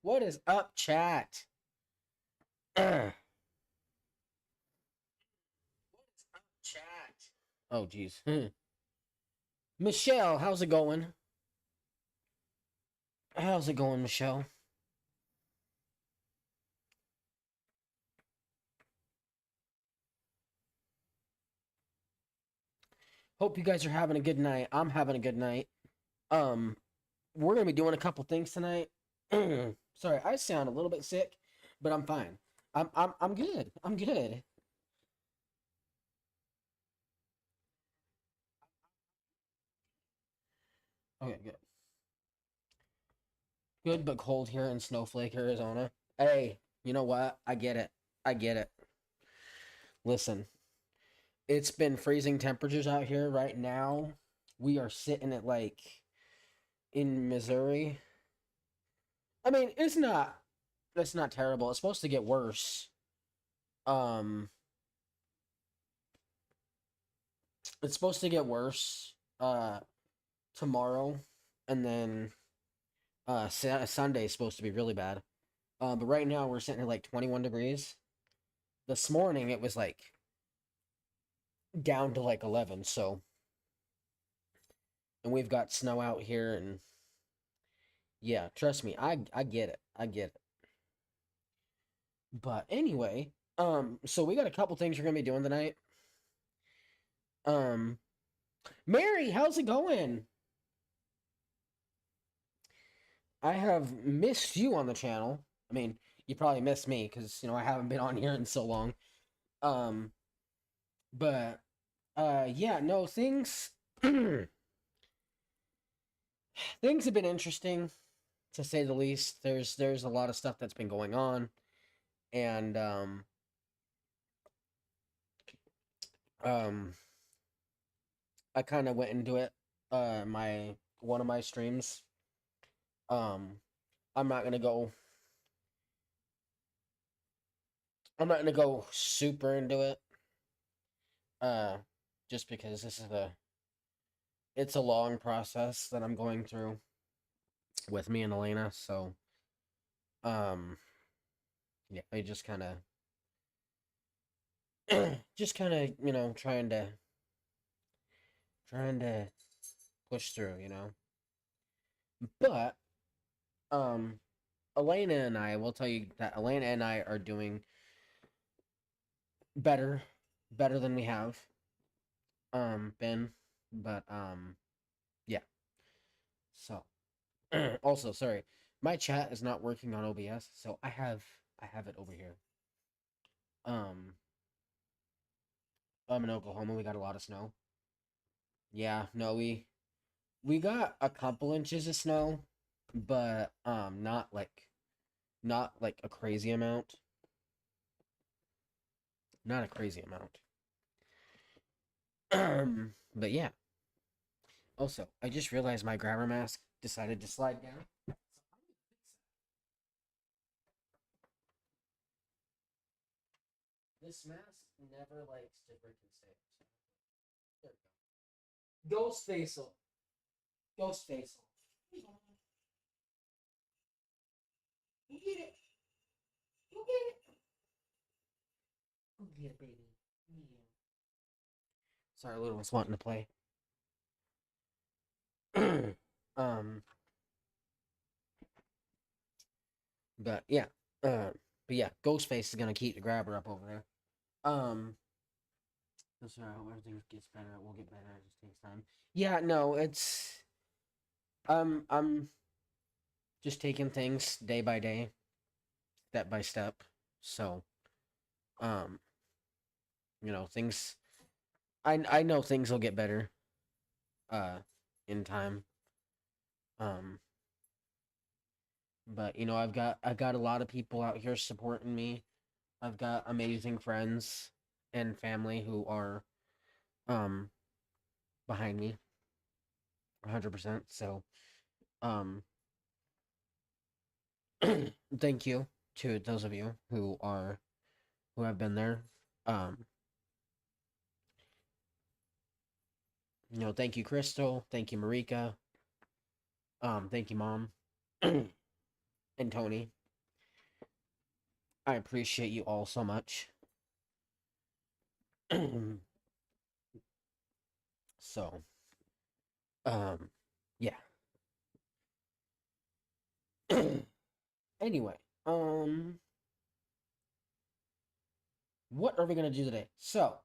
What is up, chat? What is up, chat? Oh, jeez. Michelle, how's it going? How's it going, Michelle? Hope you guys are having a good night. I'm having a good night. Um, we're gonna be doing a couple things tonight. Sorry, I sound a little bit sick, but I'm fine. I'm good. I'm good. Okay, good. Good but cold here in Snowflake, Arizona. Hey, you know what? I get it. I get it. Listen, it's been freezing temperatures out here right now. We are sitting at like in Missouri. I mean, it's not terrible. It's supposed to get worse. Um it's supposed to get worse tomorrow, and then Sunday is supposed to be really bad. But right now we're sitting at like 21 degrees. This morning it was like down to like 11, so and we've got snow out here, and yeah, trust me, I get it. I get it. But anyway, so we got a couple things we're gonna be doing tonight. Um, Mary, how's it going? I have missed you on the channel. I mean, you probably missed me because I haven't been on here in so long. Um, but yeah, no, things things have been interesting to say the least. There's a lot of stuff that's been going on, and um I kind of went into it my one of my streams. Um, I'm not gonna go. I'm not gonna go super into it. Uh, just because it's a long process that I'm going through with me and Elena. So, um, yeah, I just kind of, trying to push through, But, um, Elena and I will tell you that Elena and I are doing better, better than we have, been. But, yeah. So, also, sorry, my chat is not working on OBS, so I have it over here. Um, I'm in Oklahoma. We got a lot of snow. Yeah, no, we got a couple inches of snow, but not like a crazy amount. Not a crazy amount. But yeah. Also, I just realized my grabber mask decided to slide down. This mask never likes to freaking stay. There we go. Ghost facial. Ghost facial. Go get it. Go get it. Go get it, baby. Yeah. Sorry, little one's wanting to play. um, but yeah, but yeah, Ghostface is gonna keep the grabber up over there. Um, so I hope everything gets better. It will get better. It just takes time. Yeah, no, I'm just taking things day by day, step by step. So, um, things. I know things will get better. Uh, in time. Um, but I've got a lot of people out here supporting me. I've got amazing friends and family who are um behind me 100%. So, um thank you to those of you who have been there. Um thank you Crystal, thank you Marika, thank you Mom. and Tony. I appreciate you all so much. So, um, yeah. Anyway, what are we gonna do today? So,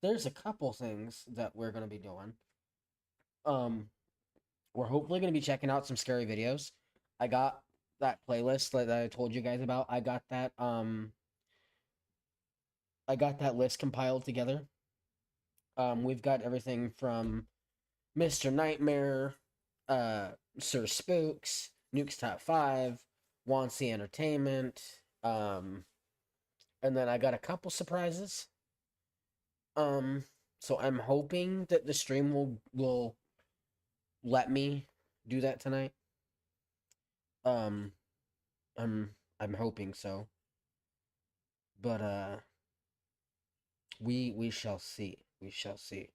there's a couple things that we're gonna be doing. Um, we're hopefully gonna be checking out some scary videos. I got that playlist that I told you guys about. I got that list compiled together. We've got everything from Mr. Nightmare, uh, Sir Spooks, Nuke's Top 5, Wansi Entertainment, and then I got a couple surprises. Um, so I'm hoping that the stream will let me do that tonight. Um, I'm hoping so. But we shall see. We shall see.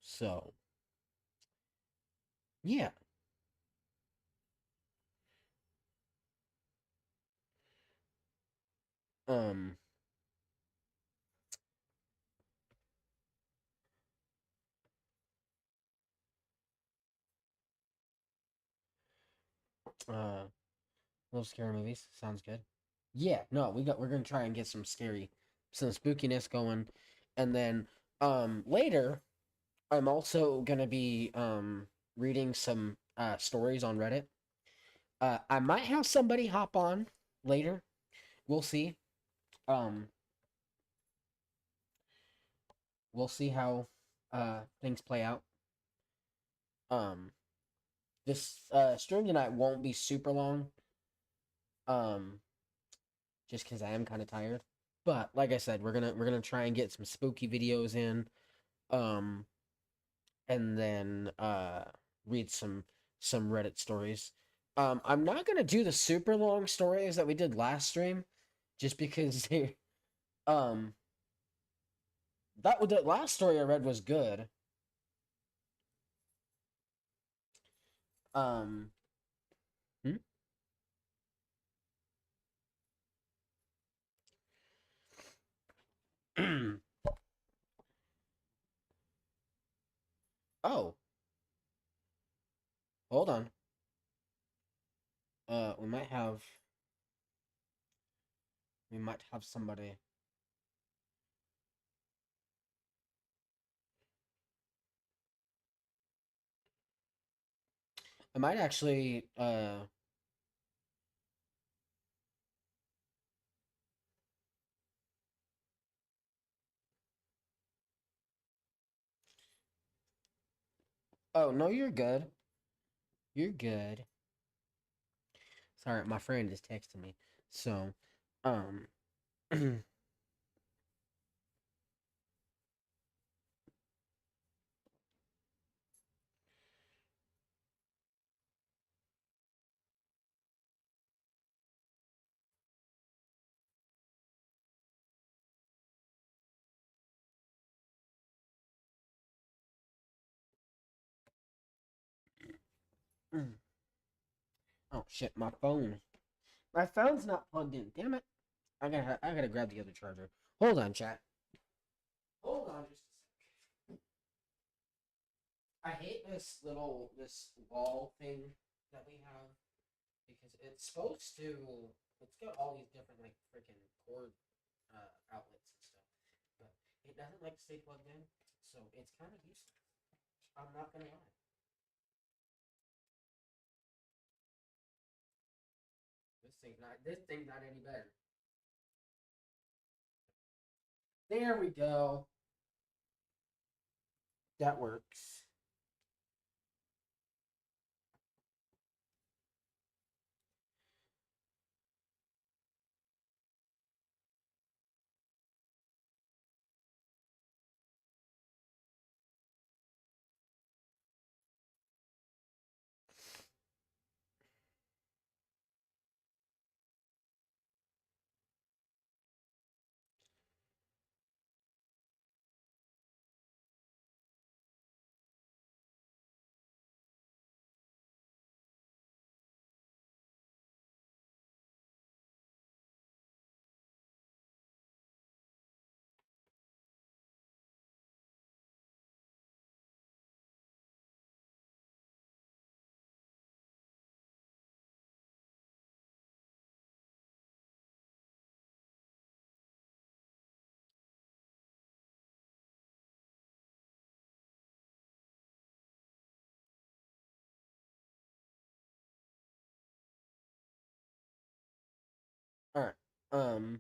So, yeah. Um uh love scary movies. Sounds good. Yeah, no, we're gonna try and get some spookiness going. And then later I'm also gonna be reading some stories on Reddit. I might have somebody hop on later. We'll see. Um we'll see how things play out. Um this stream tonight won't be super long. Um just because I am kind of tired. But like I said, we're gonna try and get some spooky videos in. Um and then read some Reddit stories. I'm not gonna do the super long stories that we did last stream, just because they um that last story I read was good. Um, hmm? Oh, hold on. We might have somebody. I might actually Oh, no, you're good. You're good. Sorry, my friend is texting me. So, um oh shit, my phone. My phone's not plugged in. Damn it. I gotta grab the other charger. Hold on, chat. Hold on just a sec. I hate this wall thing that we have because it's supposed to. It's got all these different like freaking cord outlets and stuff, but it doesn't like to stay plugged in, so it's kind of useless. I'm not gonna lie. This thing's not any better. There we go. That works. Um,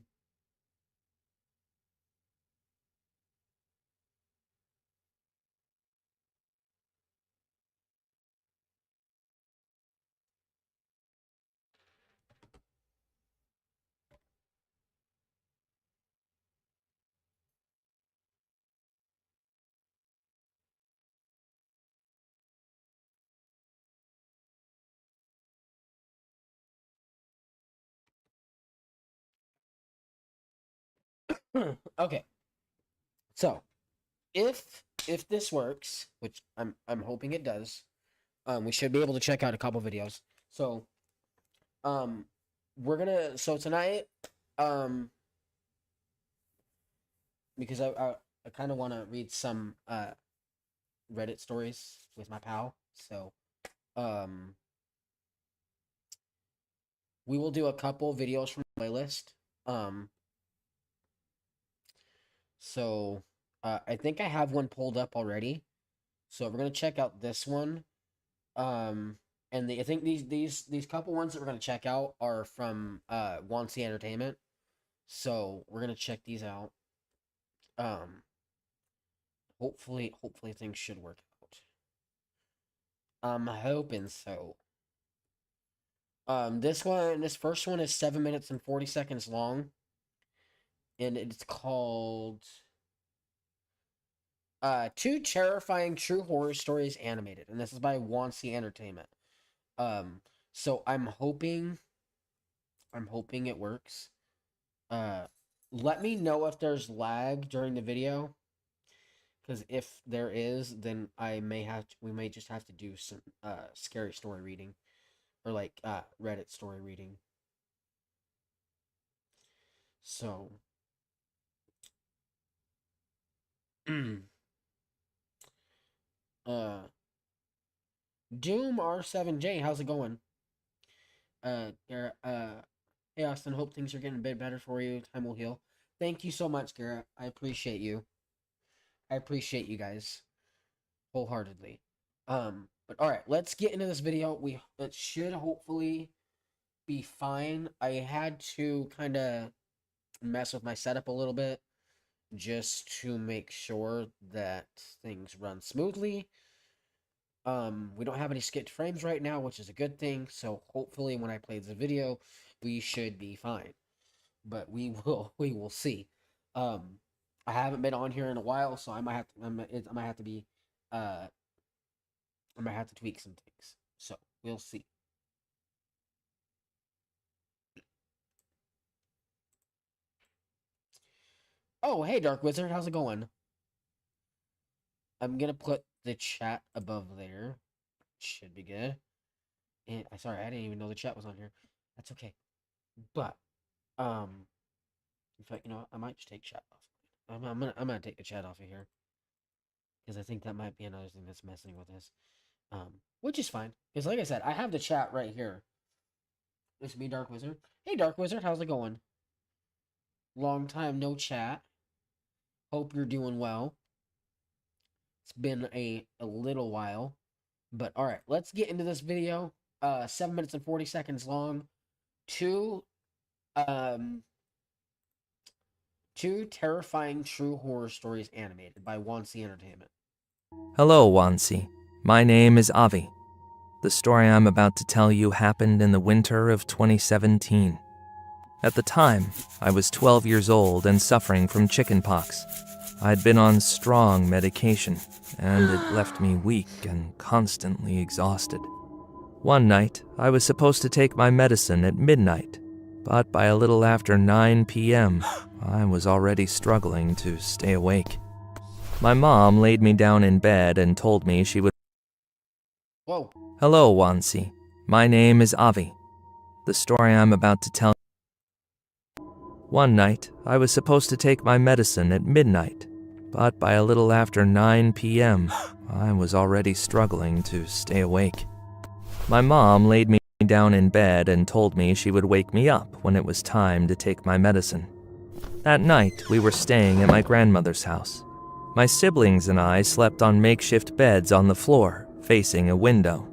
okay. So, if this works, which I'm hoping it does, we should be able to check out a couple videos. So, um, we're gonna so tonight, um, because I kind of want to read some Reddit stories with my pal. So, um, we will do a couple videos from the playlist. Um, so I think I have one pulled up already. So we're gonna check out this one. And I think these couple ones that we're gonna check out are from Wansi Entertainment. So we're gonna check these out. Um, hopefully things should work out. I'm hoping so. This first one is 7 minutes and 40 seconds long, and it's called Two Terrifying True Horror Stories Animated, and this is by Wansi Entertainment. Um, so I'm hoping it works. Uh, Let me know if there's lag during the video, because if there is, then we may just have to do some scary story reading, or like Reddit story reading. So, uh, Doom R7J, how's it going? Garrett, hey Austin, hope things are getting a bit better for you. Time will heal. Thank you so much, Garrett. I appreciate you. I appreciate you guys wholeheartedly. But all right, let's get into this video. It should hopefully be fine. I had to kind of mess with my setup a little bit just to make sure that things run smoothly. We don't have any skipped frames right now, which is a good thing. So hopefully, when I play the video, we should be fine. But we will see. I haven't been on here in a while, so I might have to be, I might have to tweak some things. So we'll see. Oh, hey, Dark Wizard, how's it going? I'm gonna put the chat above there. Should be good. And sorry, I didn't even know the chat was on here. That's okay. But in fact, I might just take chat off. I'm gonna take the chat off of here because I think that might be another thing that's messing with this. Which is fine because, like I said, I have the chat right here. It's me, Dark Wizard. Hey, Dark Wizard, how's it going? Long time no chat. Hope you're doing well. It's been a little while, but all right, let's get into this video. 7 minutes and 40 seconds long. Two terrifying true horror stories animated by Wansi Entertainment. Hello, Wansi. My name is Avi. The story I'm about to tell you happened in the winter of 2017. At the time, I was 12 years old and suffering from chickenpox. I'd been on strong medication, and it left me weak and constantly exhausted. One night, I was supposed to take my medicine at midnight, but by a little after 9 p.m., I was already struggling to stay awake. My mom laid me down in bed and told me she would... Whoa. Hello, Wansi. My name is Avi. The story I'm about to tell... One night, I was supposed to take my medicine at midnight, but by a little after 9 p.m., I was already struggling to stay awake. My mom laid me down in bed and told me she would wake me up when it was time to take my medicine. That night, we were staying at my grandmother's house. My siblings and I slept on makeshift beds on the floor, facing a window.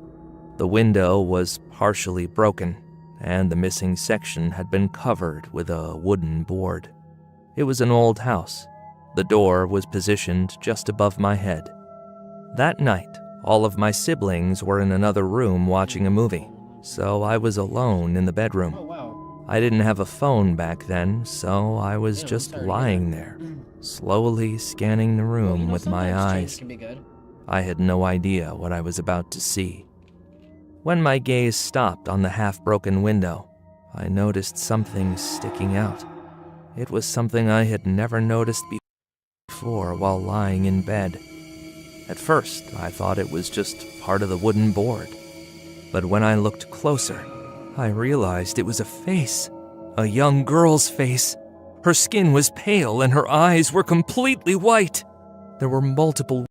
The window was partially broken, and the missing section had been covered with a wooden board. It was an old house. The door was positioned just above my head. That night, all of my siblings were in another room watching a movie, so I was alone in the bedroom. Oh, wow. I didn't have a phone back then, so I was Yeah, just sorry to hear lying that. there, slowly scanning the Well, room with my sometimes change eyes. can be good. I had no idea what I was about to see. When my gaze stopped on the half-broken window, I noticed something sticking out. It was something I had never noticed before while lying in bed. At first, I thought it was just part of the wooden board. But when I looked closer, I realized it was a face. A young girl's face. Her skin was pale and her eyes were completely white. There were multiple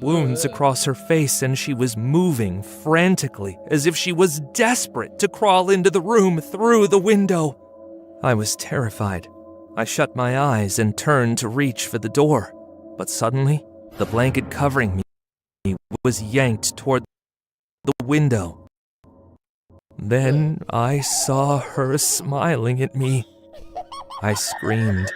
wounds across her face, and she was moving frantically as if she was desperate to crawl into the room through the window. I was terrified. I shut my eyes and turned to reach for the door, but suddenly, the blanket covering me was yanked toward the window. Then I saw her smiling at me. I screamed.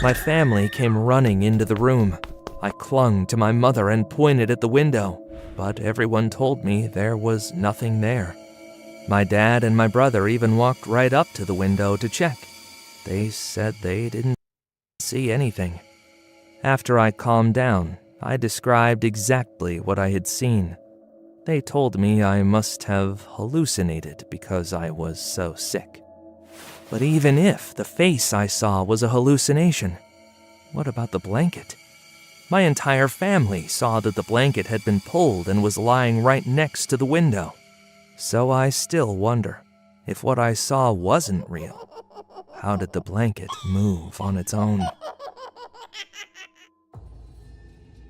My family came running into the room. I clung to my mother and pointed at the window, but everyone told me there was nothing there. My dad and my brother even walked right up to the window to check. They said they didn't see anything. After I calmed down, I described exactly what I had seen. They told me I must have hallucinated because I was so sick. But even if the face I saw was a hallucination, what about the blanket? My entire family saw that the blanket had been pulled and was lying right next to the window. So I still wonder, if what I saw wasn't real, how did the blanket move on its own?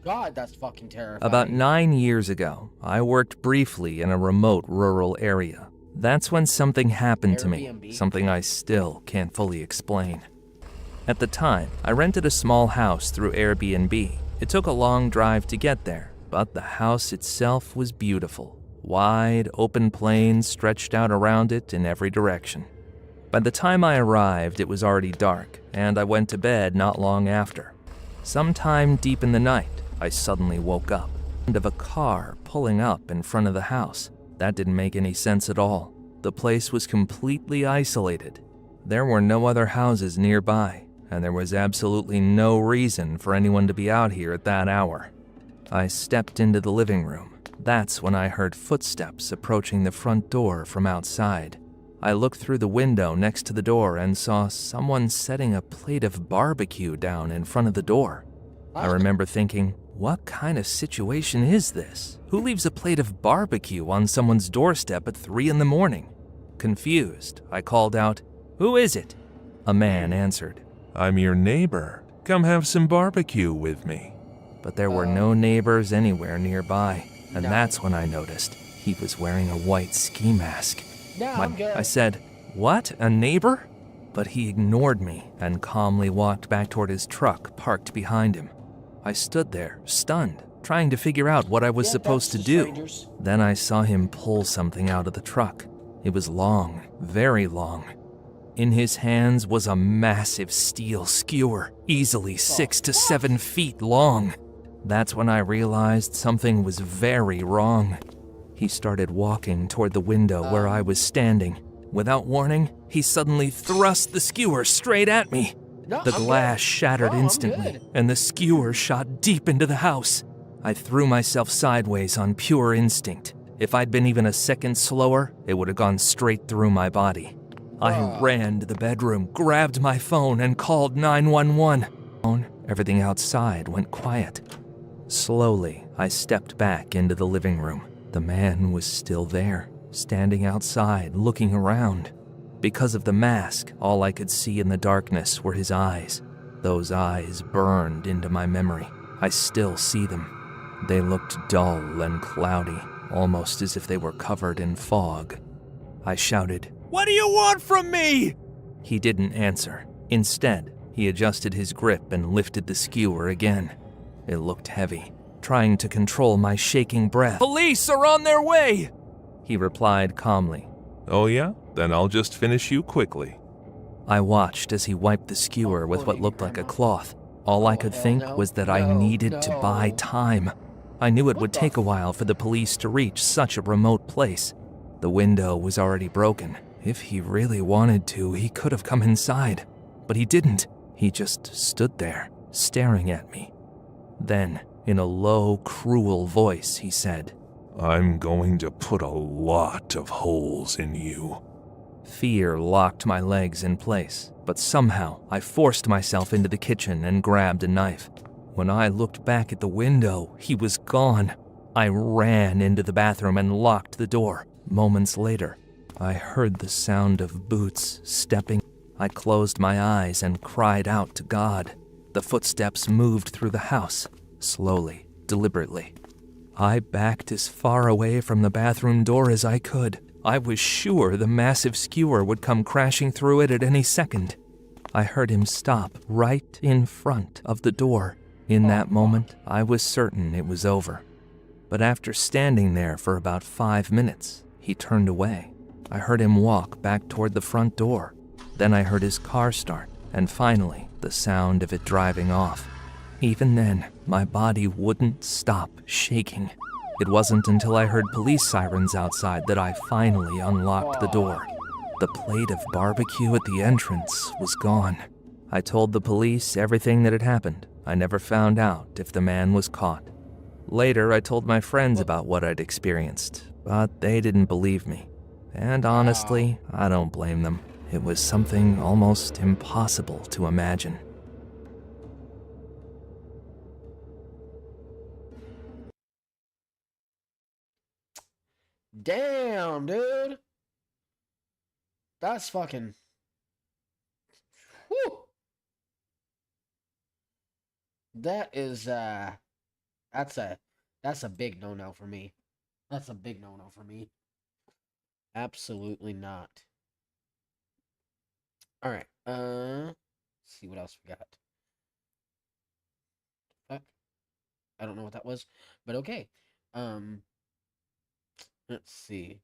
God, that's fucking terrifying. About 9 years ago, I worked briefly in a remote rural area. That's when something happened to me, Airbnb? something I still can't fully explain. At the time, I rented a small house through Airbnb. It took a long drive to get there, but the house itself was beautiful. Wide, open plains stretched out around it in every direction. By the time I arrived, it was already dark, and I went to bed not long after. Sometime deep in the night, I suddenly woke up of a car pulling up in front of the house. That didn't make any sense at all. The place was completely isolated. There were no other houses nearby, and there was absolutely no reason for anyone to be out here at that hour. I stepped into the living room. That's when I heard footsteps approaching the front door from outside. I looked through the window next to the door and saw someone setting a plate of barbecue down in front of the door. I remember thinking, what kind of situation is this? Who leaves a plate of barbecue on someone's doorstep at 3 a.m? Confused, I called out, "Who is it?" A man answered. "I'm your neighbor. Come have some barbecue with me." But there were no neighbors anywhere nearby, and that's when I noticed he was wearing a white ski mask. No, I'm good. I said, "What, a neighbor?" But he ignored me and calmly walked back toward his truck parked behind him. I stood there, stunned, trying to figure out what I was supposed to that's do. strangers. Then I saw him pull something out of the truck. It was long, very long. In his hands was a massive steel skewer, easily 6 to 7 feet long. That's when I realized something was very wrong. He started walking toward the window where I was standing. Without warning, he suddenly thrust the skewer straight at me. No, The I'm glass good. shattered Oh, I'm instantly, good. and the skewer shot deep into the house. I threw myself sideways on pure instinct. If I'd been even a second slower, it would have gone straight through my body. I ran to the bedroom, grabbed my phone, and called 911. Everything outside went quiet. Slowly, I stepped back into the living room. The man was still there, standing outside, looking around. Because of the mask, all I could see in the darkness were his eyes. Those eyes burned into my memory. I still see them. They looked dull and cloudy, almost as if they were covered in fog. I shouted, "What do you want from me?" He didn't answer. Instead, he adjusted his grip and lifted the skewer again. It looked heavy, trying to control my shaking breath. "Police are on their way!" He replied calmly. "Oh yeah? Then I'll just finish you quickly. I watched as he wiped the skewer with what looked like a cloth. All I could think was that I needed to buy time. I knew it would take a while for the police to reach such a remote place. The window was already broken. If he really wanted to, he could have come inside. But he didn't. He just stood there, staring at me. Then, in a low, cruel voice, he said, I'm going to put a lot of holes in you. Fear locked my legs in place, but somehow I forced myself into the kitchen and grabbed a knife. When I looked back at the window, he was gone. I ran into the bathroom and locked the door. Moments later, I heard the sound of boots stepping. I closed my eyes and cried out to God. The footsteps moved through the house, slowly, deliberately. I backed as far away from the bathroom door as I could. I was sure the massive skewer would come crashing through it at any second. I heard him stop right in front of the door. In that moment, I was certain it was over. But after standing there for about 5 minutes, he turned away. I heard him walk back toward the front door. Then I heard his car start, and finally, the sound of it driving off. Even then, my body wouldn't stop shaking. It wasn't until I heard police sirens outside that I finally unlocked the door. The plate of barbecue at the entrance was gone. I told the police everything that had happened. I never found out if the man was caught. Later, I told my friends about what I'd experienced, but they didn't believe me. And honestly, I don't blame them. It was something almost impossible to imagine. Damn, dude. That's fucking. Whew. That is that's a big no-no for me. That's a big no-no for me. Absolutely not. All right. Let's see what else we got. Fuck. I don't know what that was, but okay. Let's see.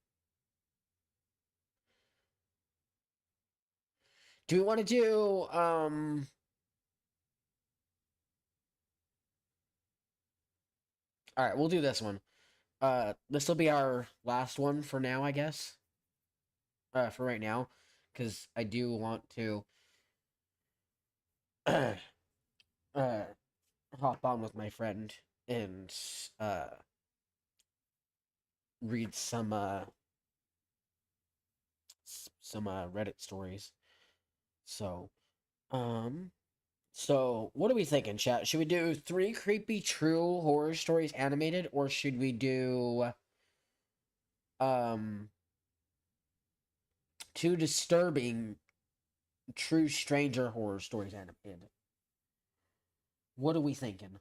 Do we want to do all right, we'll do this one. This will be our last one for now, I guess. For right now, because I do want to uh hop on with my friend and read some Reddit stories. So, so what are we thinking, chat? Should we do 3 creepy true horror stories animated, or should we do 2 disturbing true stranger horror stories animated? What are we thinking?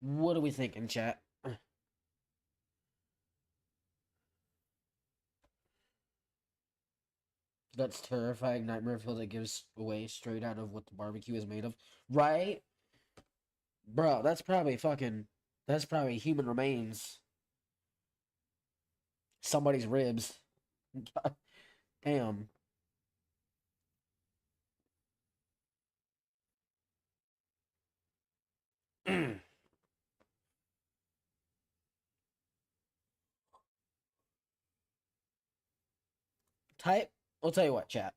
What are we thinking, chat? That's terrifying nightmare feel that gives away straight out of what the barbecue is made of. Right? Bro, that's probably human remains. Somebody's ribs. God damn. Type, I'll tell you what, chat.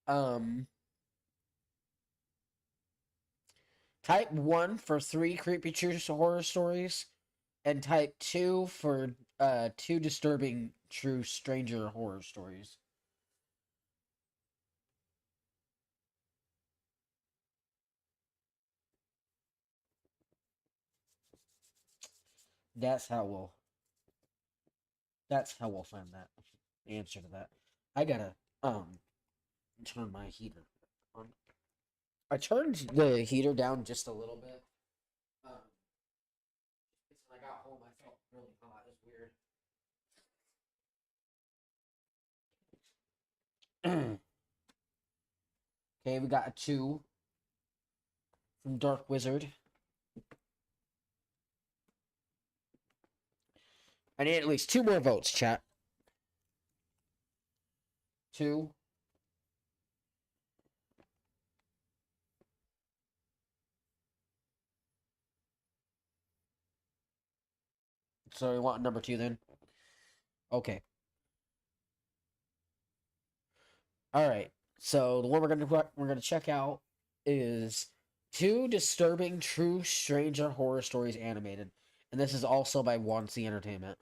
Um, Type 1 for 3 creepy true horror stories, and type 2 for 2 disturbing true stranger horror stories. That's how we'll that's how we'll find that answer to that. I gotta turn my heater on. I turned the heater down just a little bit. Um, when I got home, I felt really hot. It was weird. Okay, we got a 2 from Dark Wizard. I need at least 2 more votes, chat. 2. So we want number 2 then? Okay. Alright. So the one we're gonna check out is 2 Disturbing True Stranger Horror Stories Animated. And this is also by Wansi Entertainment.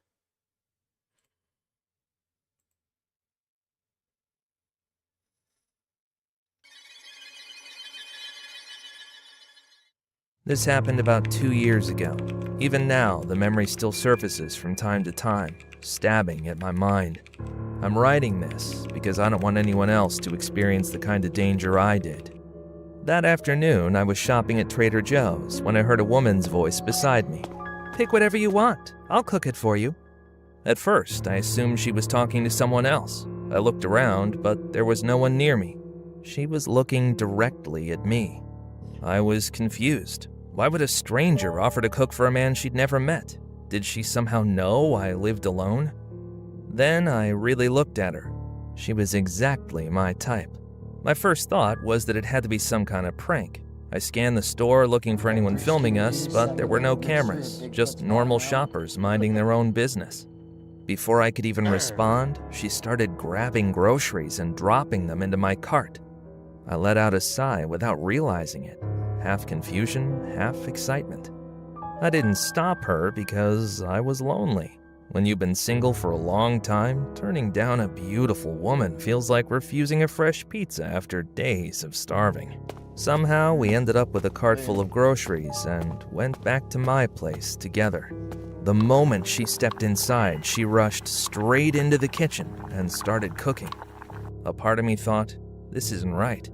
This happened about 2 years ago. Even now, the memory still surfaces from time to time, stabbing at my mind. I'm writing this because I don't want anyone else to experience the kind of danger I did. That afternoon, I was shopping at Trader Joe's when I heard a woman's voice beside me. "Pick whatever you want. I'll cook it for you." At first, I assumed she was talking to someone else. I looked around, but there was no one near me. She was looking directly at me. I was confused. Why would a stranger offer to cook for a man she'd never met? Did she somehow know I lived alone? Then I really looked at her. She was exactly my type. My first thought was that it had to be some kind of prank. I scanned the store looking for anyone filming us, but there were no cameras, just normal shoppers minding their own business. Before I could even respond, she started grabbing groceries and dropping them into my cart. I let out a sigh without realizing it, half confusion, half excitement. I didn't stop her because I was lonely. When you've been single for a long time, turning down a beautiful woman feels like refusing a fresh pizza after days of starving. Somehow, we ended up with a cart full of groceries and went back to my place together. The moment she stepped inside, she rushed straight into the kitchen and started cooking. A part of me thought, this isn't right.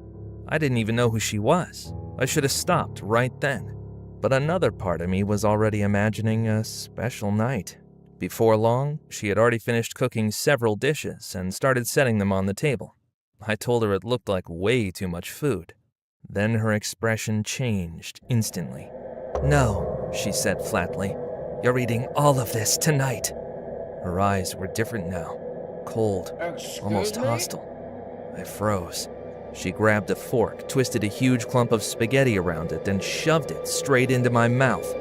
I didn't even know who she was. I should have stopped right then. But another part of me was already imagining a special night. Before long, she had already finished cooking several dishes and started setting them on the table. I told her it looked like way too much food. Then her expression changed instantly. "No," she said flatly. "You're eating all of this tonight." Her eyes were different now, cold, almost hostile. I froze. She grabbed a fork, twisted a huge clump of spaghetti around it, and shoved it straight into my mouth.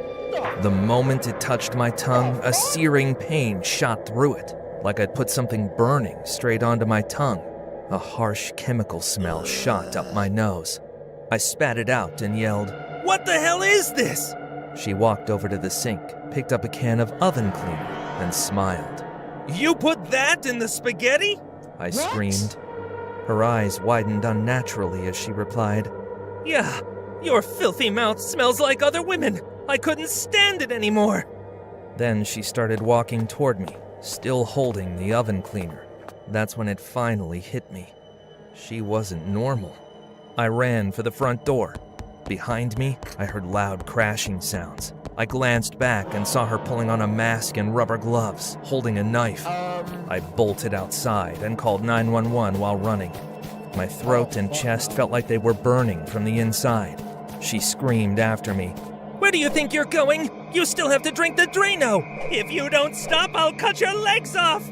The moment it touched my tongue, a searing pain shot through it, like I'd put something burning straight onto my tongue. A harsh chemical smell shot up my nose. I spat it out and yelled, "What the hell is this?" She walked over to the sink, picked up a can of oven cleaner, and smiled. "You put that in the spaghetti?" I screamed. Her eyes widened unnaturally as she replied, "Yeah, your filthy mouth smells like other women. I couldn't stand it anymore." Then she started walking toward me, still holding the oven cleaner. That's when it finally hit me. She wasn't normal. I ran for the front door. Behind me, I heard loud crashing sounds. I glanced back and saw her pulling on a mask and rubber gloves, holding a knife. I bolted outside and called 911 while running. My throat and chest felt like they were burning from the inside. She screamed after me, "Where do you think you're going? You still have to drink the Drano! If you don't stop, I'll cut your legs off!"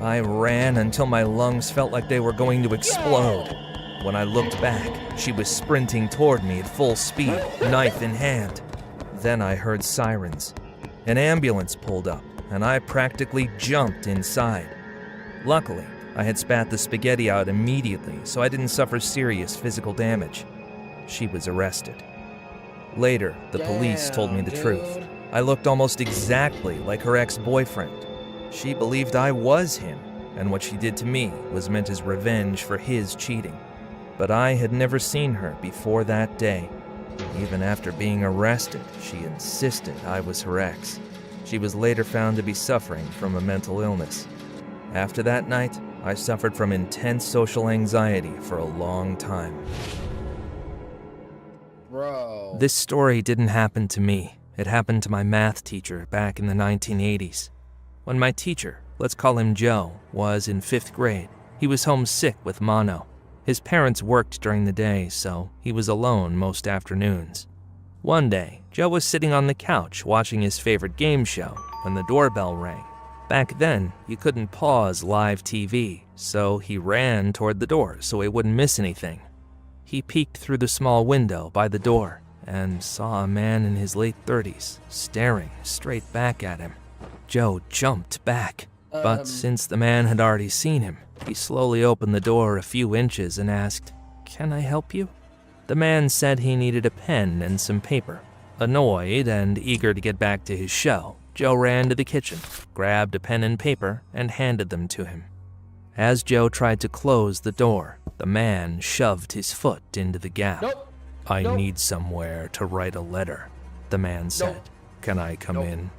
I ran until my lungs felt like they were going to explode. When I looked back, she was sprinting toward me at full speed, knife in hand. Then I heard sirens. An ambulance pulled up, and I practically jumped inside. Luckily, I had spat the spaghetti out immediately, so I didn't suffer serious physical damage. She was arrested. Later, the police told me the truth. I looked almost exactly like her ex-boyfriend. She believed I was him, and what she did to me was meant as revenge for his cheating. But I had never seen her before that day. Even after being arrested, she insisted I was her ex. She was later found to be suffering from a mental illness. After that night, I suffered from intense social anxiety for a long time. Bro. This story didn't happen to me. It happened to my math teacher back in the 1980s. When my teacher, let's call him Joe, was in 5th grade, he was homesick with mono. His parents worked during the day, so he was alone most afternoons. One day, Joe was sitting on the couch watching his favorite game show when the doorbell rang. Back then, you couldn't pause live TV, so he ran toward the door so he wouldn't miss anything. He peeked through the small window by the door and saw a man in his late 30s staring straight back at him. Joe jumped back, but since the man had already seen him, he slowly opened the door a few inches and asked, "Can I help you?" The man said he needed a pen and some paper. Annoyed and eager to get back to his show, Joe ran to the kitchen, grabbed a pen and paper, and handed them to him. As Joe tried to close the door, the man shoved his foot into the gap. Nope. "I Nope. need somewhere to write a letter," the man said. Nope. "Can I come Nope. in?"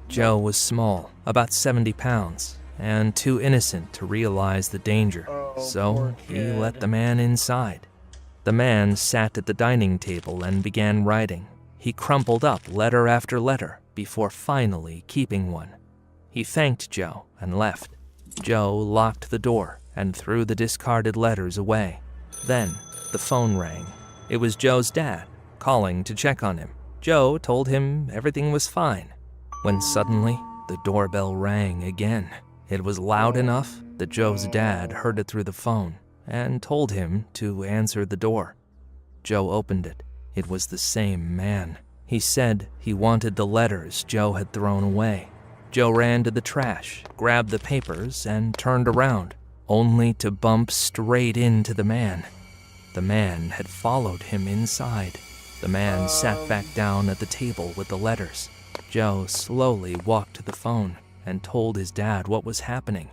Joe was small, about 70 pounds, and too innocent to realize the danger, so poor he kid. let the man inside. The man sat at the dining table and began writing. He crumpled up letter after letter before finally keeping one. He thanked Joe and left. Joe locked the door and threw the discarded letters away. Then the phone rang. It was Joe's dad, calling to check on him. Joe told him everything was fine, when suddenly the doorbell rang again. It was loud enough that Joe's dad heard it through the phone and told him to answer the door. Joe opened it. It was the same man. He said he wanted the letters Joe had thrown away. Joe ran to the trash, grabbed the papers, and turned around, only to bump straight into the man. The man had followed him inside. The man sat back down at the table with the letters. Joe slowly walked to the phone and told his dad what was happening.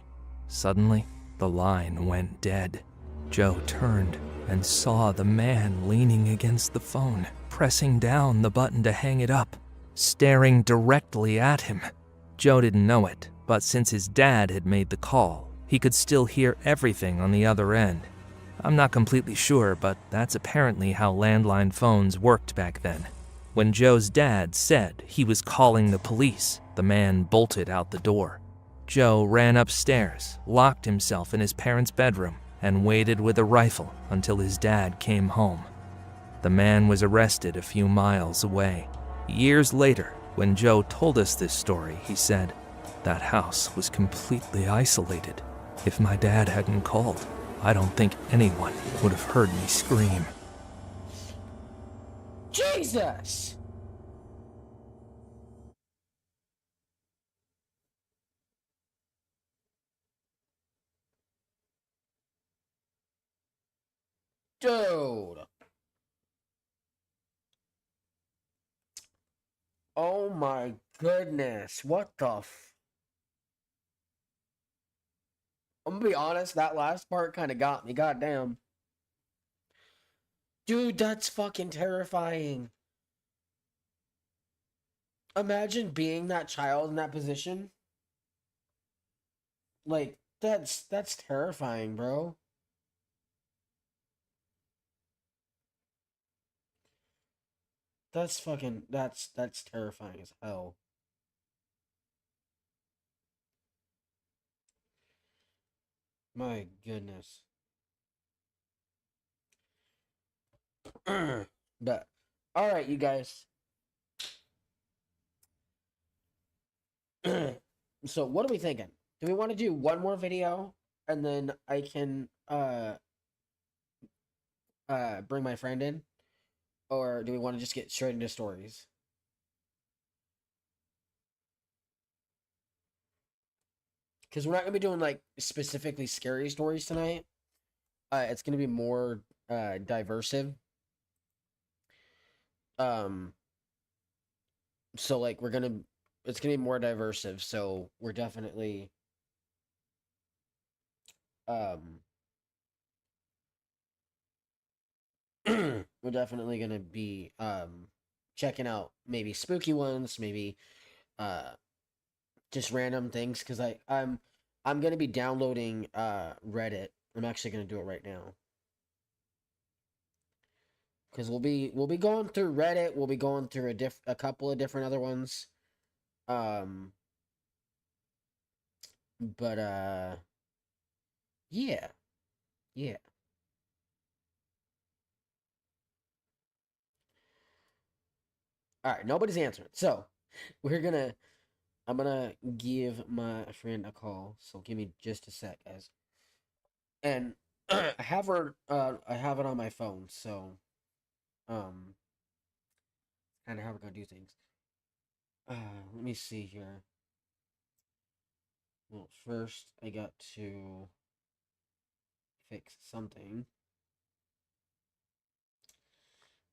Suddenly, the line went dead. Joe turned and saw the man leaning against the phone, pressing down the button to hang it up, staring directly at him. Joe didn't know it, but since his dad had made the call, he could still hear everything on the other end. I'm not completely sure, but that's apparently how landline phones worked back then. When Joe's dad said he was calling the police, the man bolted out the door. Joe ran upstairs, locked himself in his parents' bedroom, and waited with a rifle until his dad came home. The man was arrested a few miles away. Years later, when Joe told us this story, he said, "That house was completely isolated. If my dad hadn't called, I don't think anyone would have heard me scream." Jesus! Dude. Oh my goodness. What the I'm gonna be honest, that last part kind of got me. Goddamn. Dude, that's fucking terrifying. Imagine being that child in that position. Like, that's terrifying, bro. That's fucking that's terrifying as hell. My goodness. But all right, you guys. So what are we thinking? Do we want to do one more video and then I can bring my friend in, or do we want to just get straight into stories? Because we're not gonna be doing like specifically scary stories tonight. It's gonna be more diversive. So like it's gonna be more diversive. So we're definitely we're definitely gonna be checking out maybe spooky ones, maybe just random things, because I'm gonna be downloading Reddit. I'm actually gonna do it right now. Because we'll be going through Reddit, we'll be going through a couple of different other ones. But yeah. Yeah. All right, nobody's answering. So we're gonna. I'm gonna give my friend a call. So give me just a sec, guys. And I have her. I have it on my phone. So um, kind of how we're gonna do things. Let me see here. Well, first I got to fix something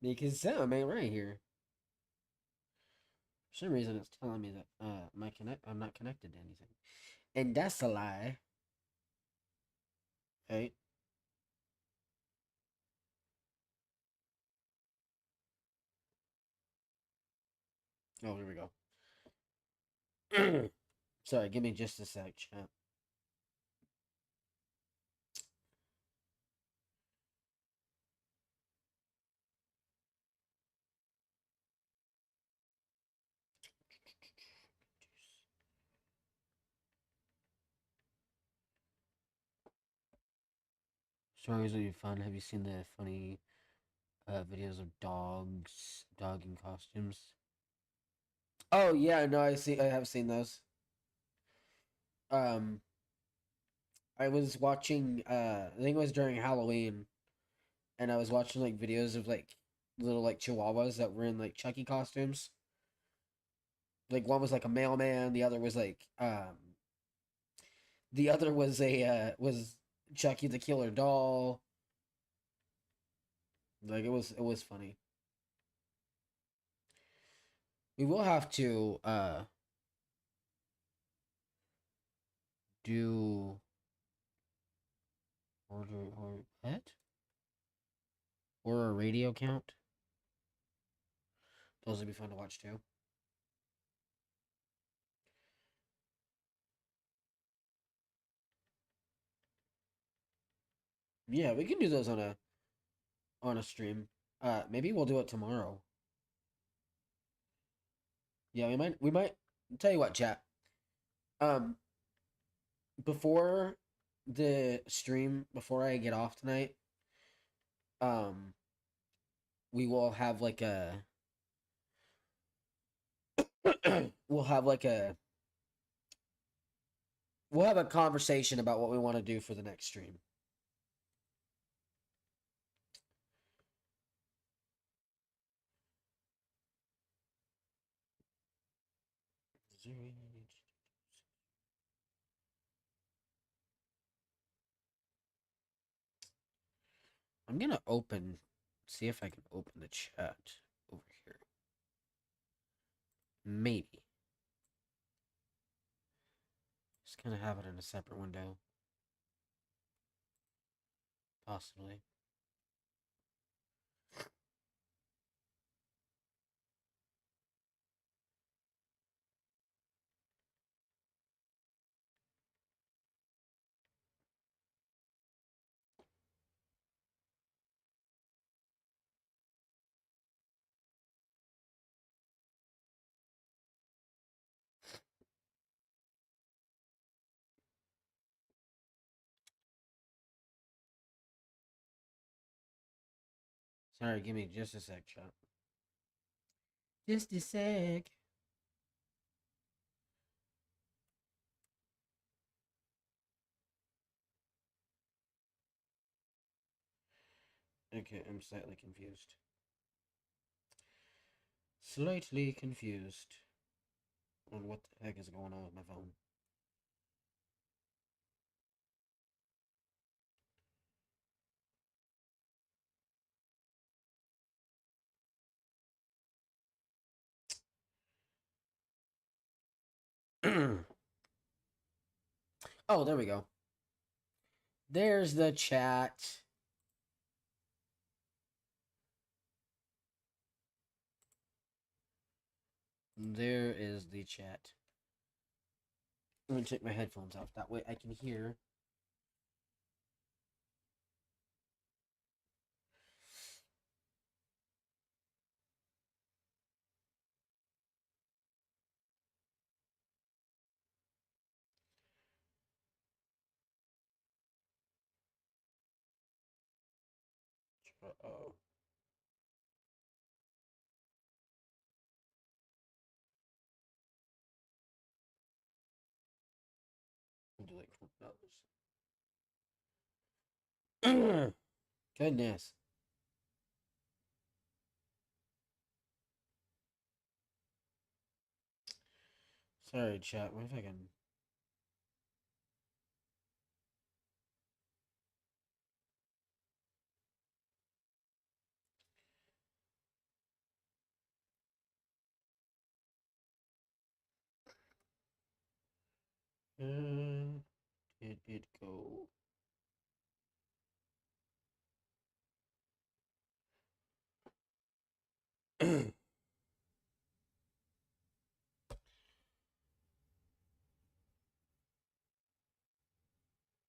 because something ain't right here. For some reason, it's telling me that I'm not connected to anything, and that's a lie. Right? Oh, here we go. Sorry, give me just a sec, chat. Stories will be fun. Have you seen the funny videos of dog in costumes? Oh yeah, no, I have seen those. Um, I was watching. I think it was during Halloween, and I was watching like videos of like little like chihuahuas that were in like Chucky costumes. Like one was like a mailman, the other was a was Chucky the Killer doll. Like it was funny. We will have to do order or what? Or a radio count. Those would be fun to watch too. Yeah, we can do those on a stream. Maybe we'll do it tomorrow. Yeah, we might tell you what, chat. Um before the stream, before I get off tonight, um we will have like a we'll have like a we'll have a conversation about what we want to do for the next stream. I'm gonna see if I can open the chat over here. Maybe. Just kind of have it in a separate window. Possibly. Sorry, give me just a sec, chat. Just a sec. Okay, I'm slightly confused. Slightly confused on what the heck is going on with my phone. Oh, there we go. There's the chat. There is the chat. Let me take my headphones off. That way I can hear. Uh-oh. Goodness. Sorry, chat. What if I can? Did it go?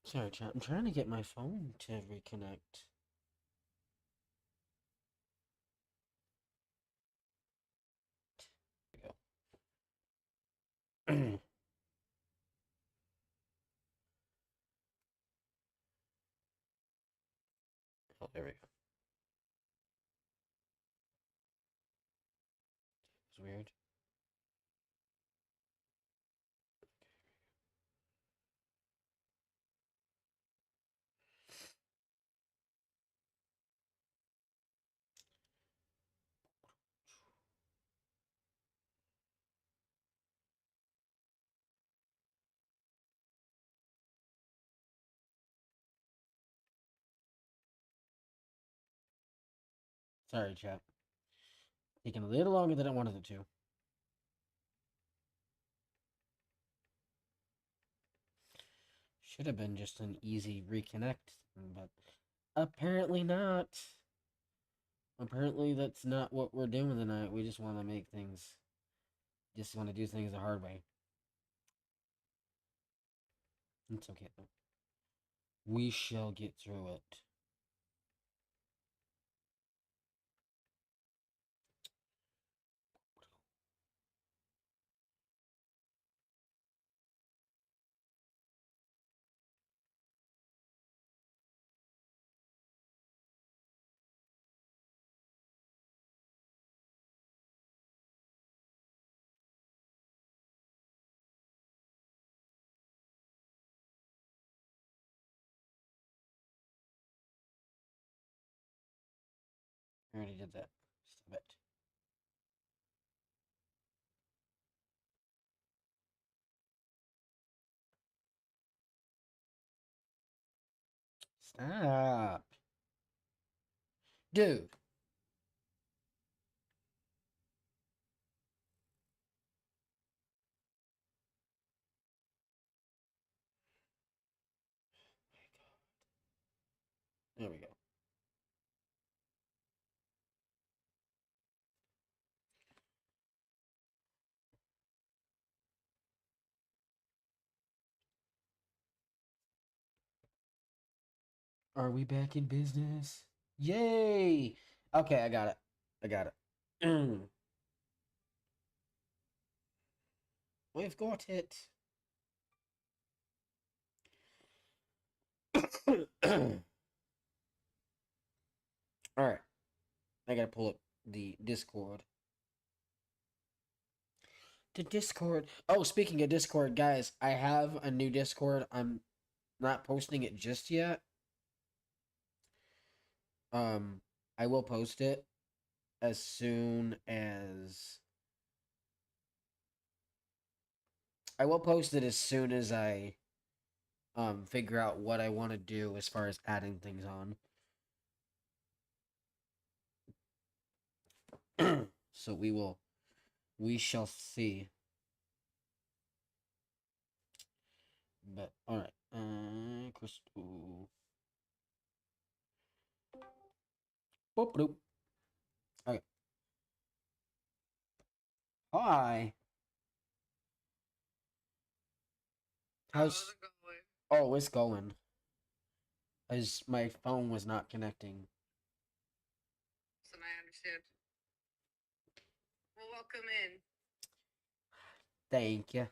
Sorry, chat. I'm trying to get my phone to reconnect. There we go. Oh, there we go. It's weird. Sorry, chat. Taking a little longer than I wanted it to. Should have been just an easy reconnect, but apparently not. Apparently that's not what we're doing tonight. We just want to make things, just want to do things the hard way. It's okay though. We shall get through it. I already did that. Stop it. Stop. Dude. There we go. Are we back in business? Yay! Okay, I got it. I got it. We've got it. Alright. I gotta pull up the Discord. The Discord. Oh, speaking of Discord, guys, I have a new Discord. I'm not posting it just yet. I will post it as soon as I figure out what I want to do as far as adding things on. So we shall see. But all right, Crystal. Boop boop. Okay. Hi. How's? How's it going? Oh, it's going. As my phone was not connecting. So I understand. Well, welcome in. Thank you. I'm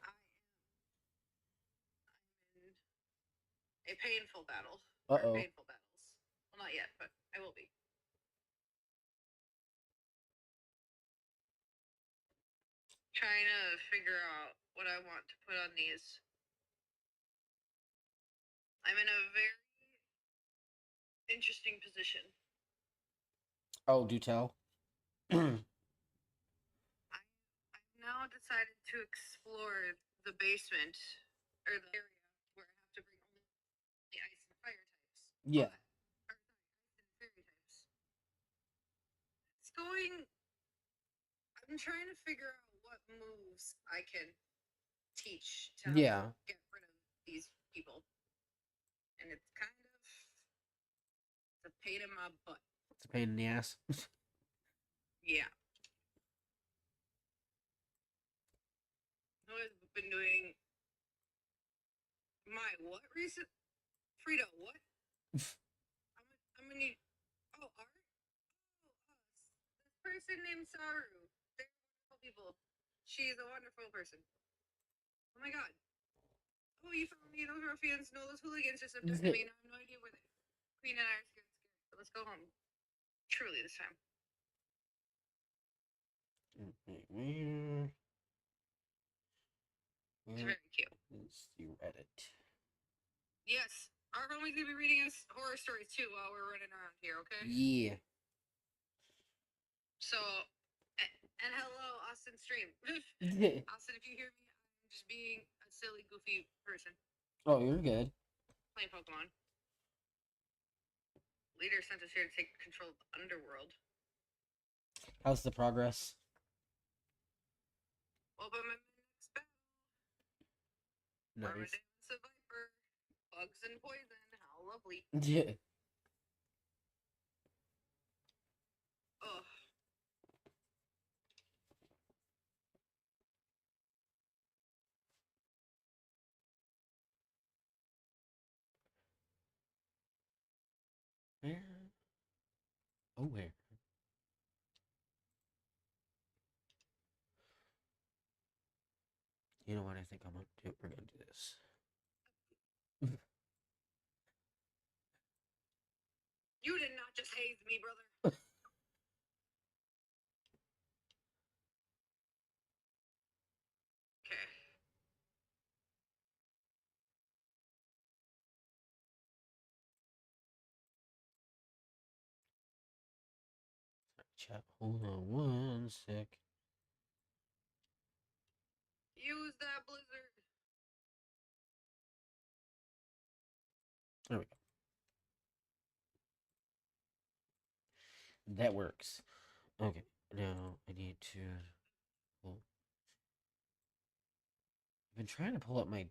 in a painful battle. Uh-oh. Painful battles. Well, not yet, but I will be. Trying to figure out what I want to put on these. I'm in a very interesting position. Oh, do tell. I've now decided to explore the basement or the area where I have to bring only ice and fire types. Yeah. Or sorry, ice and fairy types. It's going. I'm trying to figure out what moves I can teach to help Yeah. get rid of these people, and it's kind of a pain in my butt. It's a pain in the ass. Yeah. I've been doing my what recent? Frida, what? I'm gonna need. Oh, art? Oh, us. This person named Saru. They're wonderful people. She's a wonderful person. Oh my god. Oh, you found me those ruffians. No, those hooligans just abducted me. And I have no idea where they. Queen and I are scared. So let's go home. Truly this time. Where It's very cute. is the Reddit? Yes. Our homie's gonna be reading us horror stories too while we're running around here, okay? Yeah. So, and hello, Austin Stream. Austin, if you hear me, I'm just being a silly, goofy person Oh, you're good. playing Pokemon. Leader sent us here to take control of the underworld. How's the progress? Well, but my next battle, Nice. Armadillo's a Viper, bugs and poison. How lovely. Yeah. Ugh. Where? Oh, where? You know what I think I'm gonna do? We're gonna do this. You did not just haze me, brother. Okay. Chat. Hold on one sec. Use that blizzard. There we go. That works. Okay. Now I need to. Well, I've been trying to pull up my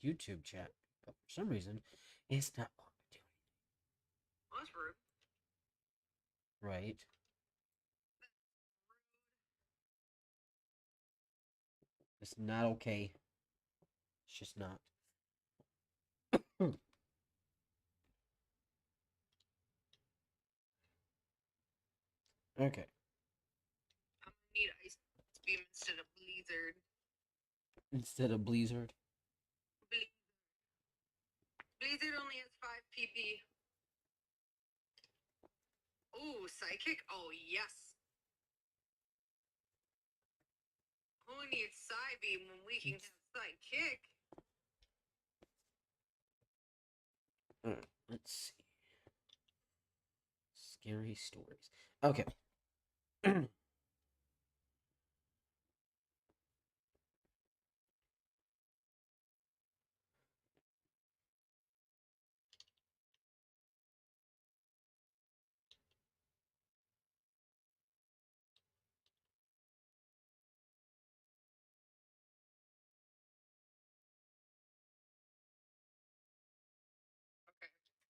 YouTube chat, but for some reason, it's not wanting to do Well, that's rude. it. Right? It's not okay. It's just not. Okay. I'm gonna need ice beam instead of blizzard. Instead of Blizzard. Blizzard only has 5 PP. Ooh, psychic? Oh, yes. Who needs Psybeam when we can have Psychic? Let's see. Scary stories. Okay. Okay,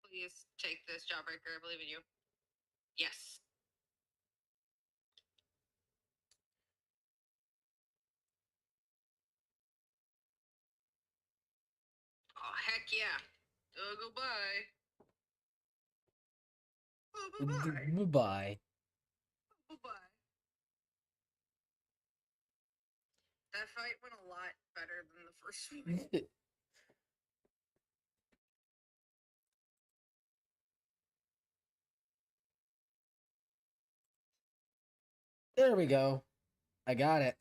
please take this, Jawbreaker. I believe in you. Yes. Oh, heck yeah. Goodbye. Oh, bye-bye. Bye-bye. Bye-bye. That fight went a lot better than the first one. There we go. I got it.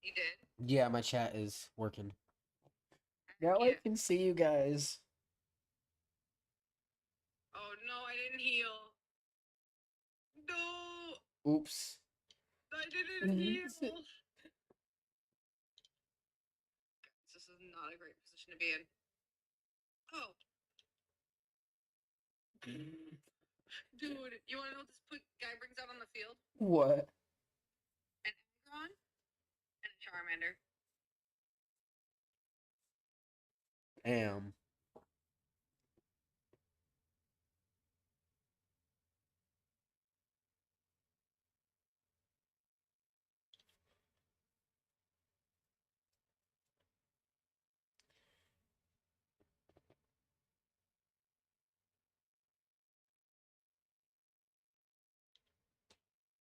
You did? Yeah, my chat is working. Now I can't. can see you guys. Oh no, I didn't heal. No, Oops. I didn't heal. This is not a great position to be in. Oh, dude, you want to know what this guy brings out on the field? What? An Aggron and a Charmander. Damn.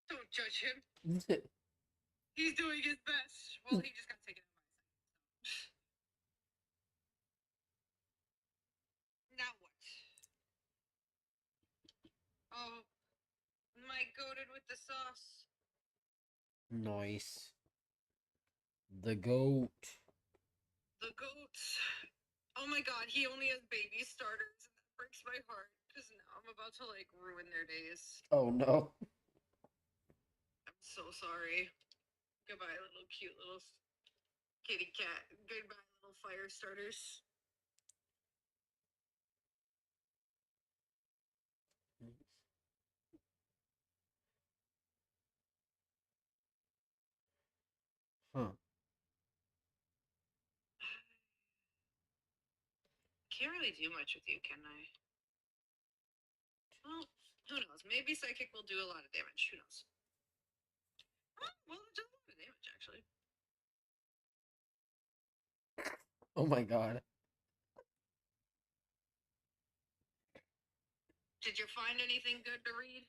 Don't judge him. He's doing his best. Well, he just got taken out by a second. Now what? Oh, my goated with the sauce. Nice. The goat. The goat. Oh my god, he only has baby starters, and that breaks my heart. Because now I'm about to, like, ruin their days. Oh no. I'm so sorry. Goodbye, little cute little kitty cat. Goodbye, little fire starters. Huh. Can't really do much with you, can I? Well, who knows? Maybe Psychic will do a lot of damage. Who knows? Oh, well, it does a lot of damage, actually. Oh my god. Did you find anything good to read?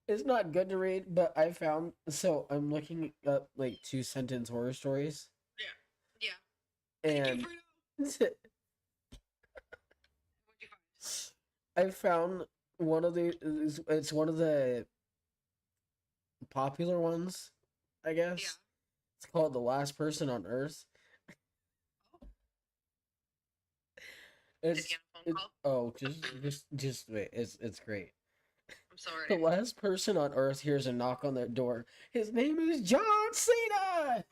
It's not good to read, but I found so I'm looking up like 2 sentence horror stories. Yeah. Thank And you, Fredo. What'd you find? I found one of the it's one of the popular ones, I guess. Yeah. It's called The Last Person on Earth. Oh. Did It's you get a phone call? oh, just wait. It's great. I'm sorry. The last person on Earth hears a knock on their door. His name is John Cena.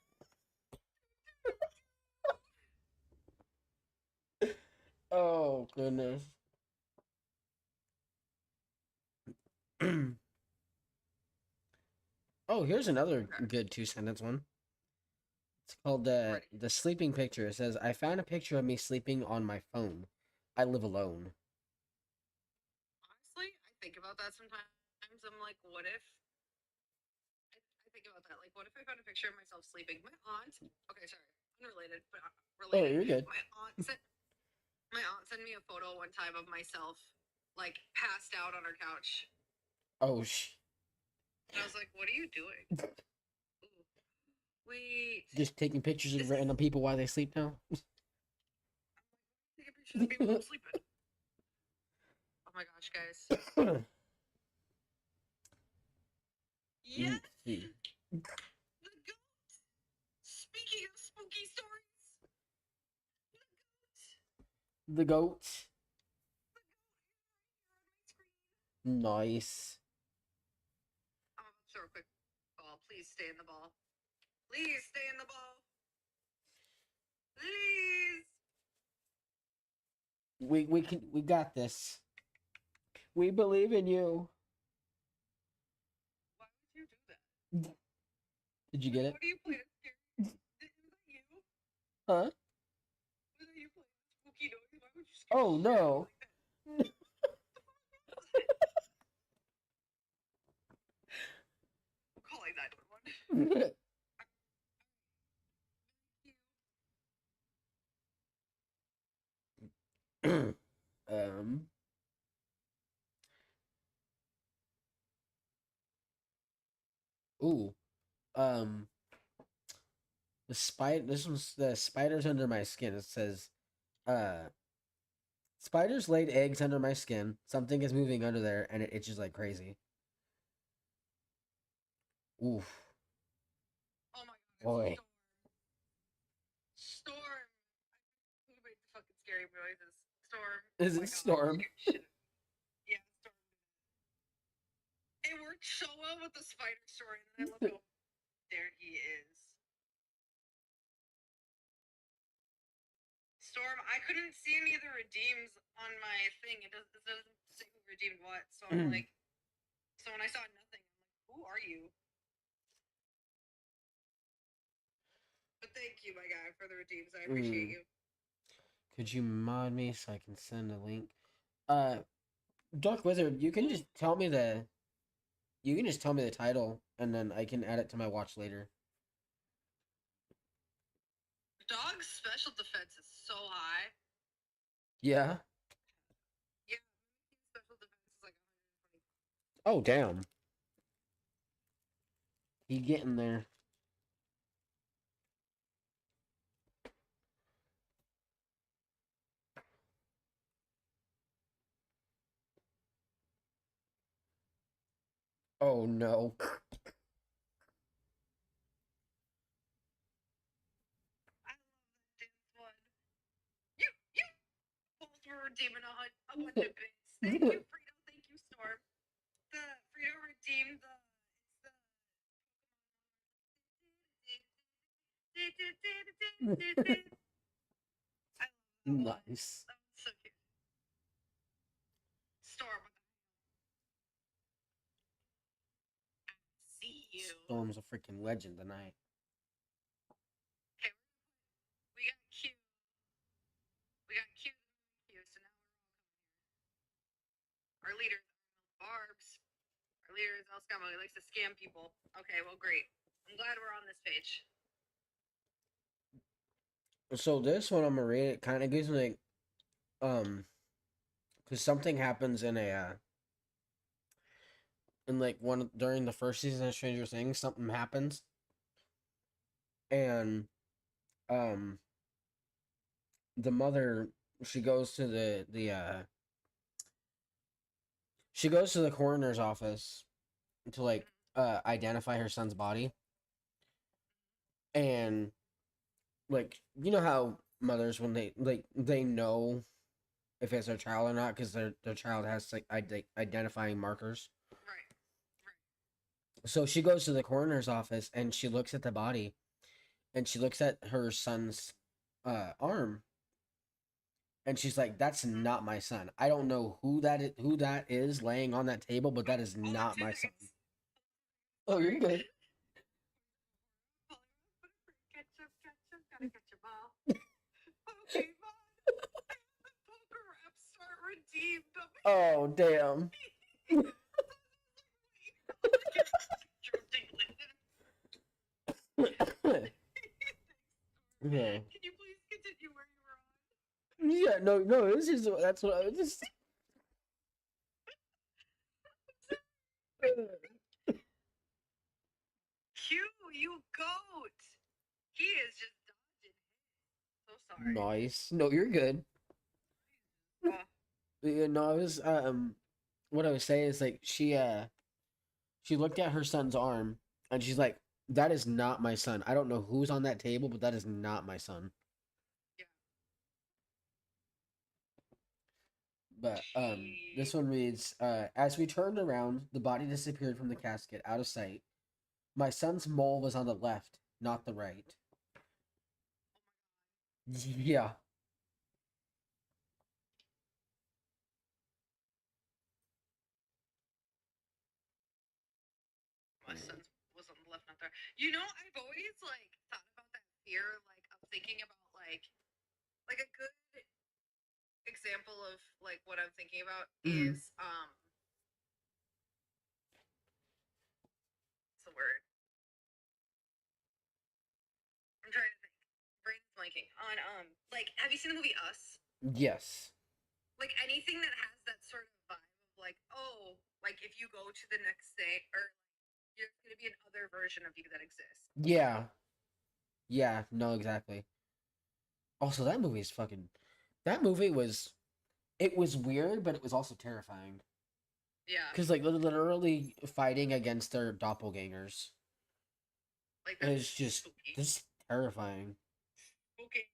Oh goodness. Oh, here's another good 2 sentence one. It's called the sleeping picture. It says, "I found a picture of me sleeping on my phone. I live alone." Honestly, I think about that sometimes. I'm like, what if? I think about that. Like, what if I found a picture of myself sleeping? My aunt. Okay, sorry, unrelated, but Oh, related. you're good. My aunt sent me a photo one time of myself, like passed out on her couch, Oh and I was like, "What are you doing?" Ooh. Wait. just taking pictures of This random people while they sleep now. Taking pictures of people while I'm sleeping. Oh my gosh, guys. Yes. Let's see. The goat. Speaking of spooky stories, The goat. the goat is right here on my screen. Nice. I'm about to throw a quick ball. Please stay in the ball. Please stay in the ball. Please. We got this. We believe in you. Why would you do that? Did you get it? What are you playing? Was that you? Huh? Was that you playing spooky noise? Why would you scare Oh the shit out of me no. like that? I'm calling 911. um ooh. Um the spiders under my skin. It says spiders laid eggs under my skin. Something is moving under there and it itches like crazy. Oof. Oh my god, Boy. Storm. Storm. Is my it God, Storm? shit. Yeah, Storm. It worked so well with the spider story, and then I look over, there he is. Storm, I couldn't see any of the redeems on my thing. It doesn't say who redeemed what. So I'm Mm. like, so when I saw nothing, I'm like, who are you? But thank you, my guy, for the redeems. I appreciate Mm. you. Could you mod me so I can send a link? Dark Wizard, you can just tell me the. You can just tell me the title, and then I can add it to my watch later. Dog's special defense is so high. Yeah. Yeah, special defense is like 120. Oh damn. He getting there. Oh no. I love that dance one. You both were redeeming a bunch of bits. Thank you, Frito. Thank you, Storm. The Frito redeemed the. It's the. I love that one. Nice. That was so cute. Storm. See you. Storm's a freaking legend tonight. Okay, we got Q. We got Q. So now we're all coming here. Our leader, Barbs. Our leader is El Scamo. He likes to scam people. Okay, well, great. I'm glad we're on this page. So this one I'm gonna read. It kind of gives me like, because something happens in like one during the first season of Stranger Things, something happens, and um, the mother she goes to she goes to the coroner's office to like identify her son's body, and like you know how mothers when they know if it's their child or not because their child has like identifying markers. Right. So she goes to the coroner's office and she looks at the body and she looks at her son's arm and she's like, "That's not my son. I don't know who that is laying on that table, but that is not my son." Oh, you're good. Ketchup, gotta catch a ball. Pokemon. The poker rap start redeemed. Oh damn. Yeah. Can you please continue where you were on? Yeah. No. It's just that's what I was just. Q, you goat. He is just dodging. So sorry. Nice. No, you're good. Uh, Yeah, no, I was what I was saying is like she looked at her son's arm and she's like, "That is not my son. I don't know who's on that table, but that is not my son." Yeah. But this one reads, as we turned around, the body disappeared from the casket, out of sight. My son's mole was on the left, not the right. Yeah. My son was on the left, not there. You know, I've always like thought about that fear, like of thinking about like a good example of like what I'm thinking about Mhm. is what's the word? I'm trying to think. Brain's blanking on like have you seen the movie Us? Yes. Like anything that has that sort of vibe of like, oh, like if you go to the next day or there's gonna be another version of you that exists. Yeah. Yeah, no, exactly. Also, that movie is fucking. That movie was. It was weird, but it was also terrifying. Yeah. Because, like, literally fighting against their doppelgangers Like that's is just. spooky. Just terrifying. Okay.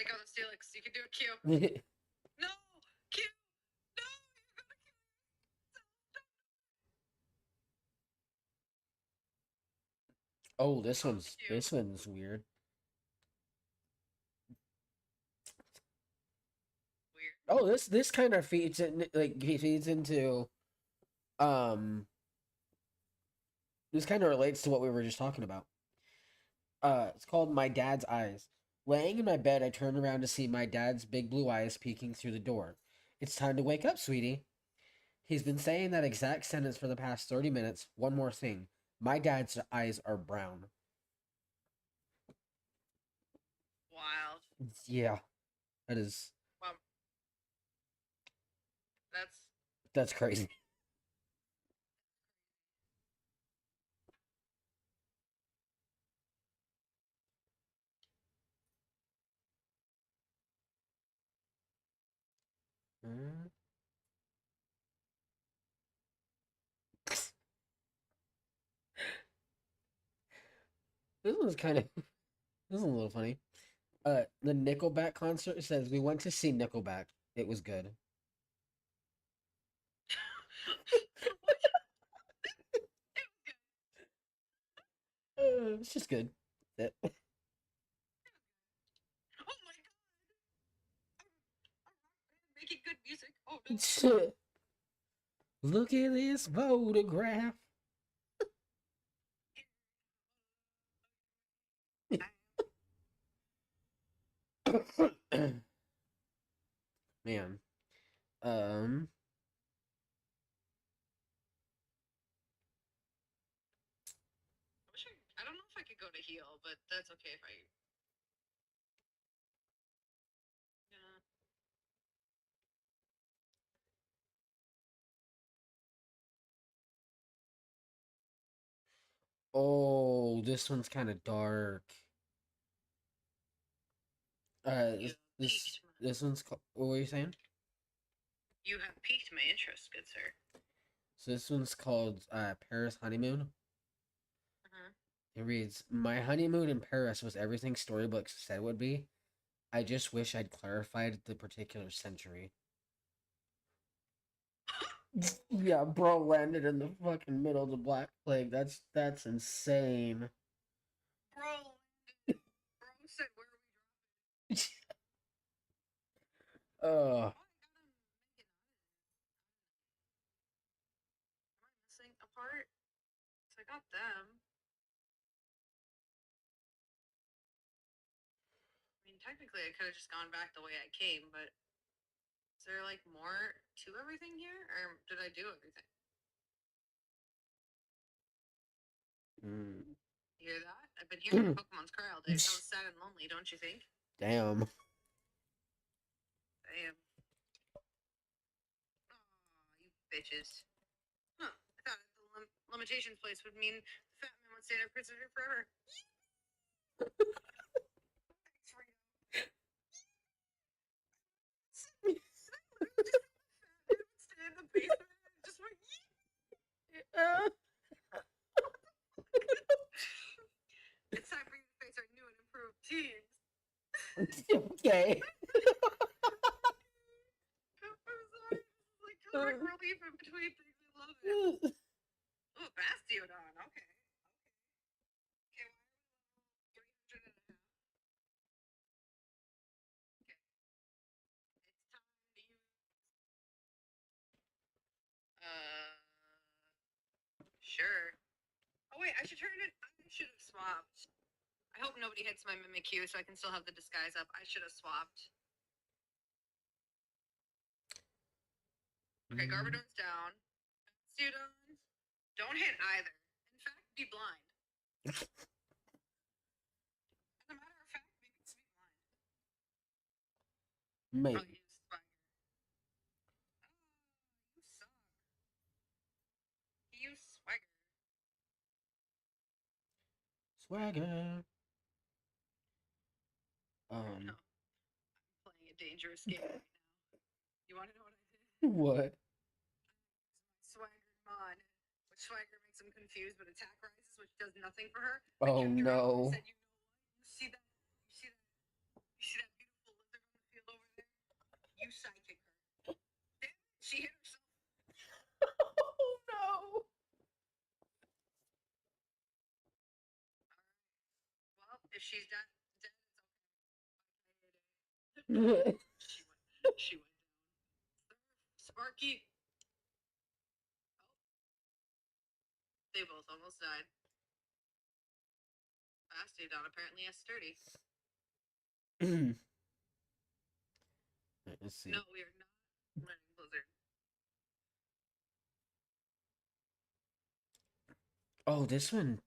Take out the Steelix. You can do a Q. No! Q! No! You're gonna kill Oh, this Oh, one's cute. this one's weird. Weird. Oh, this kind of feeds in, like feeds into this kind of relates to what we were just talking about. It's called My Dad's Eyes. Laying in my bed, I turned around to see my dad's big blue eyes peeking through the door. It's time to wake up, sweetie. He's been saying that exact sentence for the past 30 minutes. One more thing. My dad's eyes are brown. Wild. Yeah, that is Well, that's that's crazy. Mm. This one's kind of this is a little funny. The Nickelback concert says we went to see Nickelback. It was good. It's just good. That oh my god. I'm making good music. Oh no. Look at this photograph. Man. I don't know if I could go to heal, but that's okay if I. Yeah. Oh, this one's kind of dark. You This piqued this one's what were you saying? You have piqued my interest, good sir. So this one's called Paris Honeymoon. It reads, "My honeymoon in Paris was everything storybooks said it would be. I just wish I'd clarified the particular century." Yeah, bro landed in the fucking middle of the Black Plague. That's insane. Bro said, where are we dropping? Uh, Oh, I gotta make it. Am I missing a part? So I got them. I mean, technically, I could have just gone back the way I came, but is there like more to everything here, or did I do everything? mm, You hear that? I've been hearing Pokemon's cry all day. So sad and lonely, don't you think? damn. Damn. Aw, you bitches. Huh. I thought the limitations place would mean the fat man would stay in our prison forever. Thanks, Rito. Just stay in the basement and just went. It's time for you to face our new and improved teams. Okay. I'm sorry. This is like comic relief in between things. I love it. Oh, Bastiodon. Okay. Okay, why are we level 300 and a half? Okay. It's time to use. Sure. Oh, wait, I should turn it. I should have swapped. I hope nobody hits my Mimikyu so I can still have the disguise up. I should have swapped. Okay, Garbodor's down. Bastiodon, don't hit either. In fact, be blind. As a matter of fact, maybe it's be blind. Mate. I'll use Swagger. Oh, you suck. He used Swagger. Swagger. No, I'm playing a dangerous game right now. You want to know what I did? What? Swagger Mon, which Swagger makes him confused, but attack rises, which does nothing for her. Oh, I kept her out and no. said, you know what? You see that? You see that? You see that beautiful she's dead. Dead. She went. She went down. Sparky. Oh, they both almost died. Mastodon apparently is sturdy. Let's see. No, we are not running Blizzard. Oh, this one.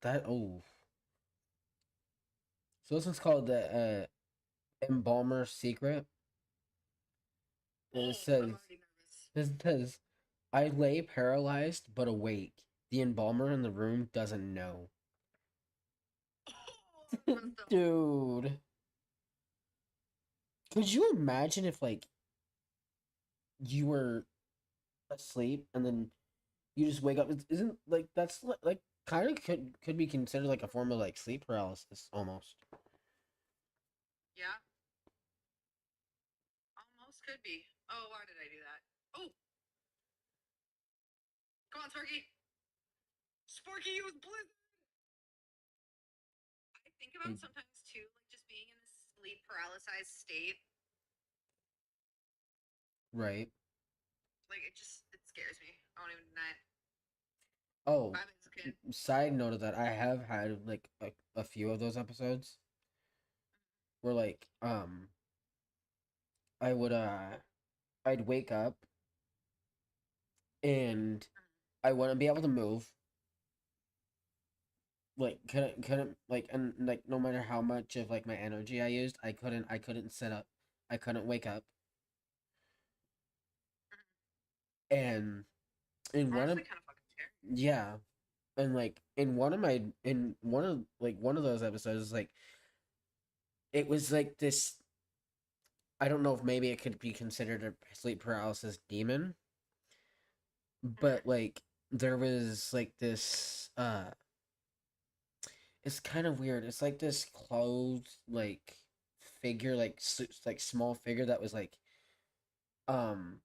That oh. So this one's called the Embalmer Secret. And it says I'm already nervous. it says I lay paralyzed but awake. The embalmer in the room doesn't know. Oh, that's messed up. Dude. Could you imagine if like you were asleep and then you just wake up? Isn't like that's like kind of could be considered like a form of like sleep paralysis almost. Yeah. Almost could be. Oh, why did I do that? Oh. Come on, Sparky. Sparky, use Blizzard. I think about sometimes too, like just being in a sleep paralyzed state. Right. Like it scares me. I won't even deny it. Oh, I think it's okay. side note of that, I have had like a few of those episodes where like I would I'd wake up and I wouldn't be able to move. Like couldn't like and like no matter how much of like my energy I used, I couldn't sit up. I couldn't wake up. And in one of Honestly, kind of fucking scary. yeah, and like in one of those episodes like it was like this I don't know if maybe it could be considered a sleep paralysis demon, but like there was like this it's kind of weird. It's like this clothed like figure like small figure that was like um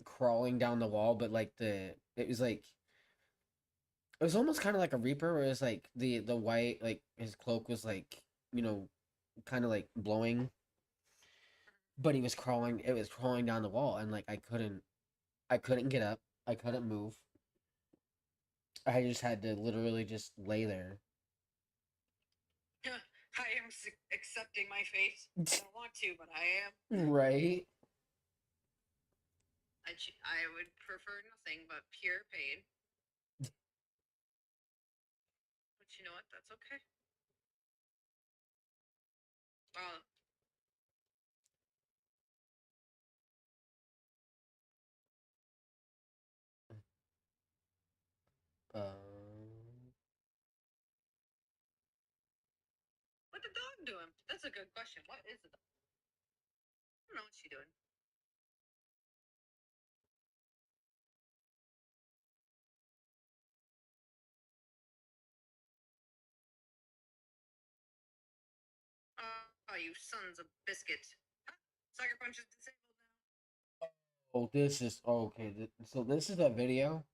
crawling down the wall, but like it was like it was almost kind of like a reaper where it was like the white like his cloak was like, you know, kind of like blowing, but he was crawling it was crawling down the wall and like I couldn't get up. I couldn't move. I just had to literally just lay there. I am accepting my fate. I don't want to, but I am. Right? I would prefer nothing but pure pain. But you know what? That's okay. Well, what the dog doing? That's a good question. What is the dog? I don't know what she's doing. Oh, you sons of biscuit. Huh? Sucker Punch is disabled now. Oh, this is okay. So this is a video.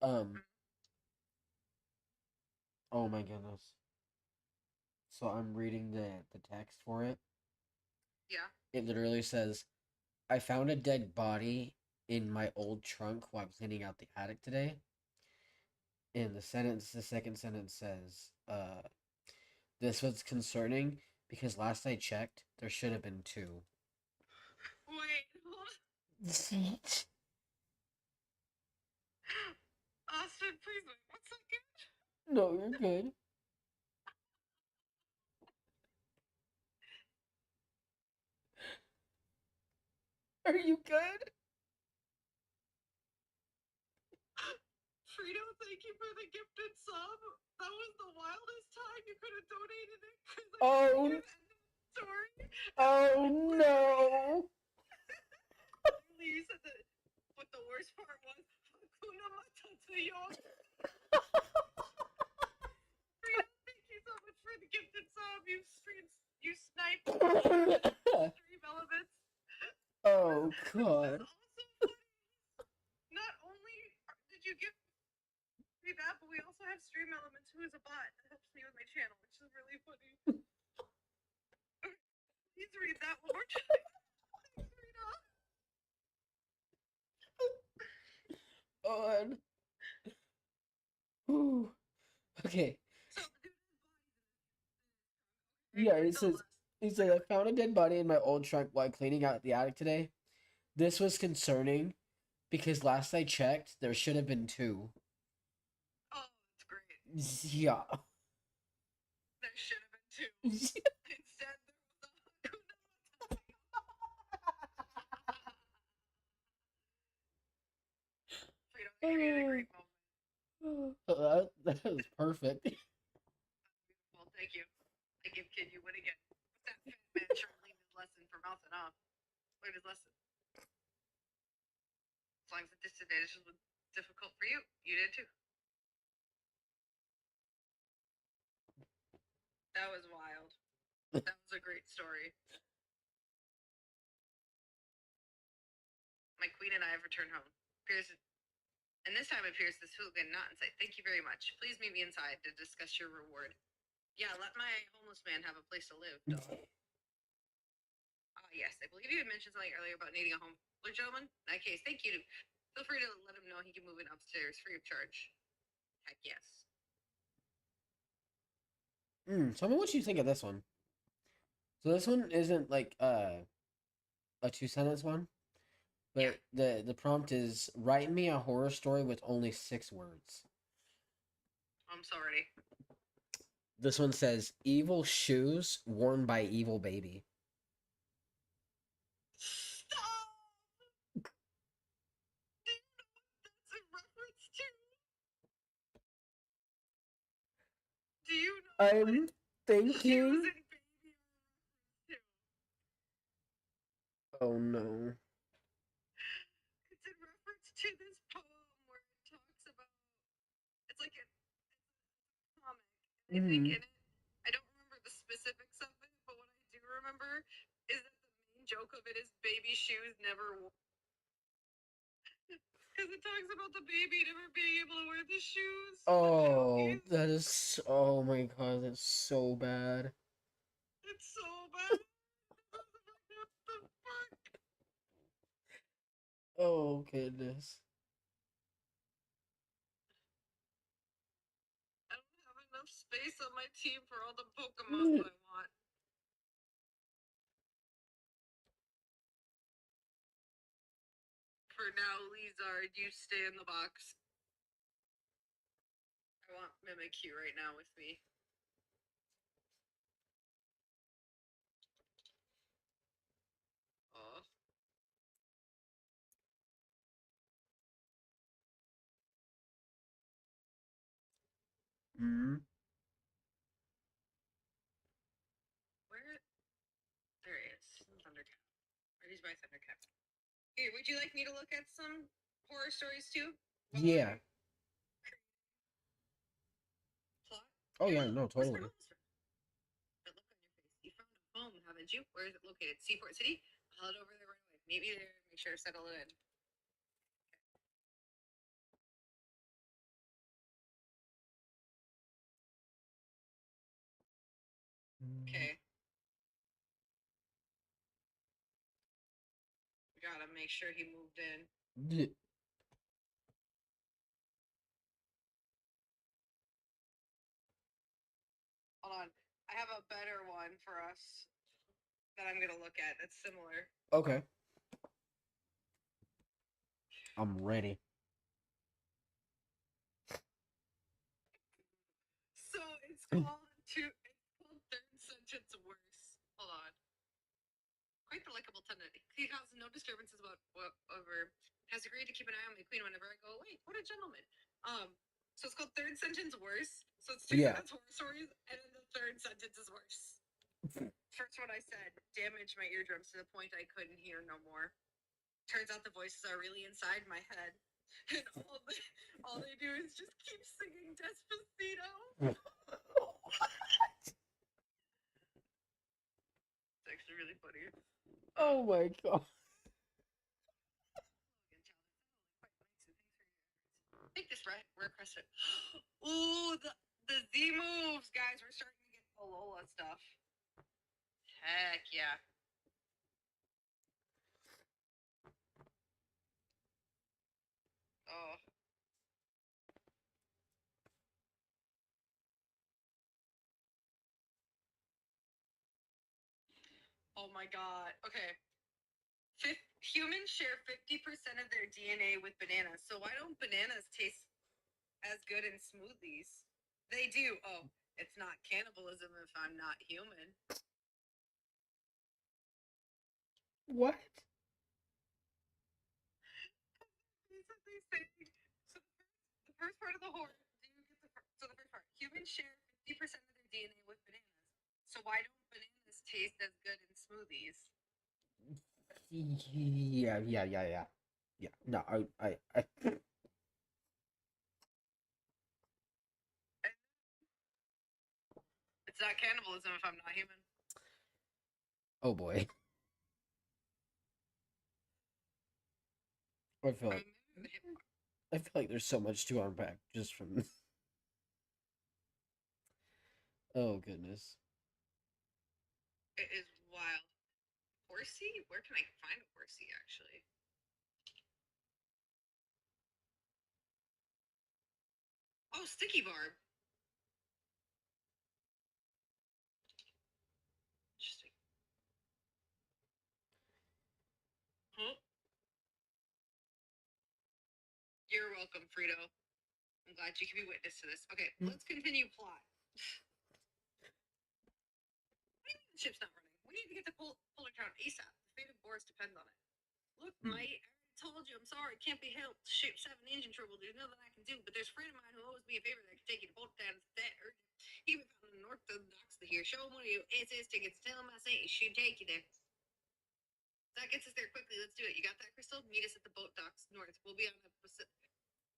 Oh my goodness. So I'm reading the text for it. Yeah. It literally says, "I found a dead body in my old trunk while cleaning out the attic today." And the second sentence says, "This was concerning because last I checked, there should have been two." Wait, hold on. Austin, please wait 1 second. No, you're good. Are you good? Frito, thank you for the gifted sub. That was the wildest time you could have donated it. Oh. Story. Oh no. You said that, but the worst part was Hakuna Matata, y'all. Frito, thank you so much for the gifted sub. You sniped stream elements. Oh god. Also funny. Not only did you give me that, we also have Stream Elements, who is a bot that helps me with my channel, which is really funny. Okay, please read that one more time. Thanks, Rita. On. Whew. Okay. So the dude's body. Yeah, it says I found a dead body in my old trunk while cleaning out the attic today. This was concerning because last I checked, there should have been 2. Oh, that's great. Yeah. There should have been 2. Instead, there was a Hakuna Matata. Freedom, I gave you a great moment. That was perfect. Well, thank you. I give kid you win again. What's that fat man trying to leave his lesson for mouthing off? Learn his lesson. As long as the disadvantage was difficult for you, you did too. That was wild. That was a great story. My queen and I have returned home. And this time appears this hooligan not inside. Thank you very much. Please meet me inside to discuss your reward. Yeah, let my homeless man have a place to live, dog. Yes, I believe you had mentioned something earlier about needing a home. Well, gentlemen, in that case, thank you. Feel free to let him know he can move in upstairs free of charge. Heck yes. Tell me what you think of this one. So this one isn't like a 2-sentence one, but the prompt is write me a horror story with only 6 words. I'm so ready. This one says evil shoes worn by evil baby. Stop! Do you know what that's a reference to? Do you know I'm what thinking. shoes and baby are a reference to? Oh no. It's in reference to this poem where it talks about. It's like a comic. And I think in it, I don't remember the specifics of it, but what I do remember is that the main joke of it is baby shoes never. Because it talks about the baby never being able to wear the shoes. Oh, that is. Oh my god, that's so bad. It's so bad. What the fuck? Oh goodness. I don't have enough space on my team for all the Pokemon I want. For now, Lizard, you stay in the box. I want Mimikyu right now with me. Oh. Where? There he is. Thundercat. Where's my Thundercat? Here, would you like me to look at some horror stories too? Yeah. Plot? Oh yeah, no, Where's totally. my homeless friend? That look on your face. You found a home, haven't you? Where is it located? Seaport City? I'll head over there right away. Meet me there. Make sure to settle it in. Okay. We gotta make sure he moved in. Hold on. I have a better one for us that I'm gonna look at that's similar. Okay. I'm ready. So it's called Third Sentence Worse. Hold on. Quite the likable tendency. He causes no disturbances whatever. Has agreed to keep an eye on my queen whenever I go away. What a gentleman. So it's called Third Sentence Worse. So it's 2 sentence horror stories, and then the third sentence is worse. First one I said damaged my eardrums to the point I couldn't hear no more. Turns out the voices are really inside my head. And all they do is just keep singing Despacito. It's actually really funny. Oh my god. Take this rare crescent. the Z moves, guys. We're starting to get Alola stuff. Heck yeah. Oh. Oh my god. Okay. Humans share 50% of their DNA with bananas. So why don't bananas taste as good in smoothies? They do. Oh, it's not cannibalism if I'm not human. What? That's what they say. So the first part of the horn. Do you get the so the first part? Humans share 50% of their DNA with bananas. So why don't bananas taste as good in smoothies? Yeah. No, I. It's not cannibalism if I'm not human. Oh boy. I feel like there's so much to unpack just from. Oh goodness. It is wild. Horsey? Where can I find a horsey actually? Oh, sticky barb. Interesting. Huh? You're welcome, Frito. I'm glad you can be witness to this. Okay, let's continue plot. The ship's not running. We need to get to Polar Town ASAP. The fate of Boris depends on it. Look, mate, I already told you I'm sorry. It can't be helped. Ship 7 engine trouble. There's nothing I can do. But there's a friend of mine who owes me a favor that can take you to Polar Town. It's that urgent. He can be found in the north of the docks here. Show him one of your SS tickets. Tell him I say it should take you there. That gets us there quickly. Let's do it. You got that, Crystal? Meet us at the boat docks north. We'll be on the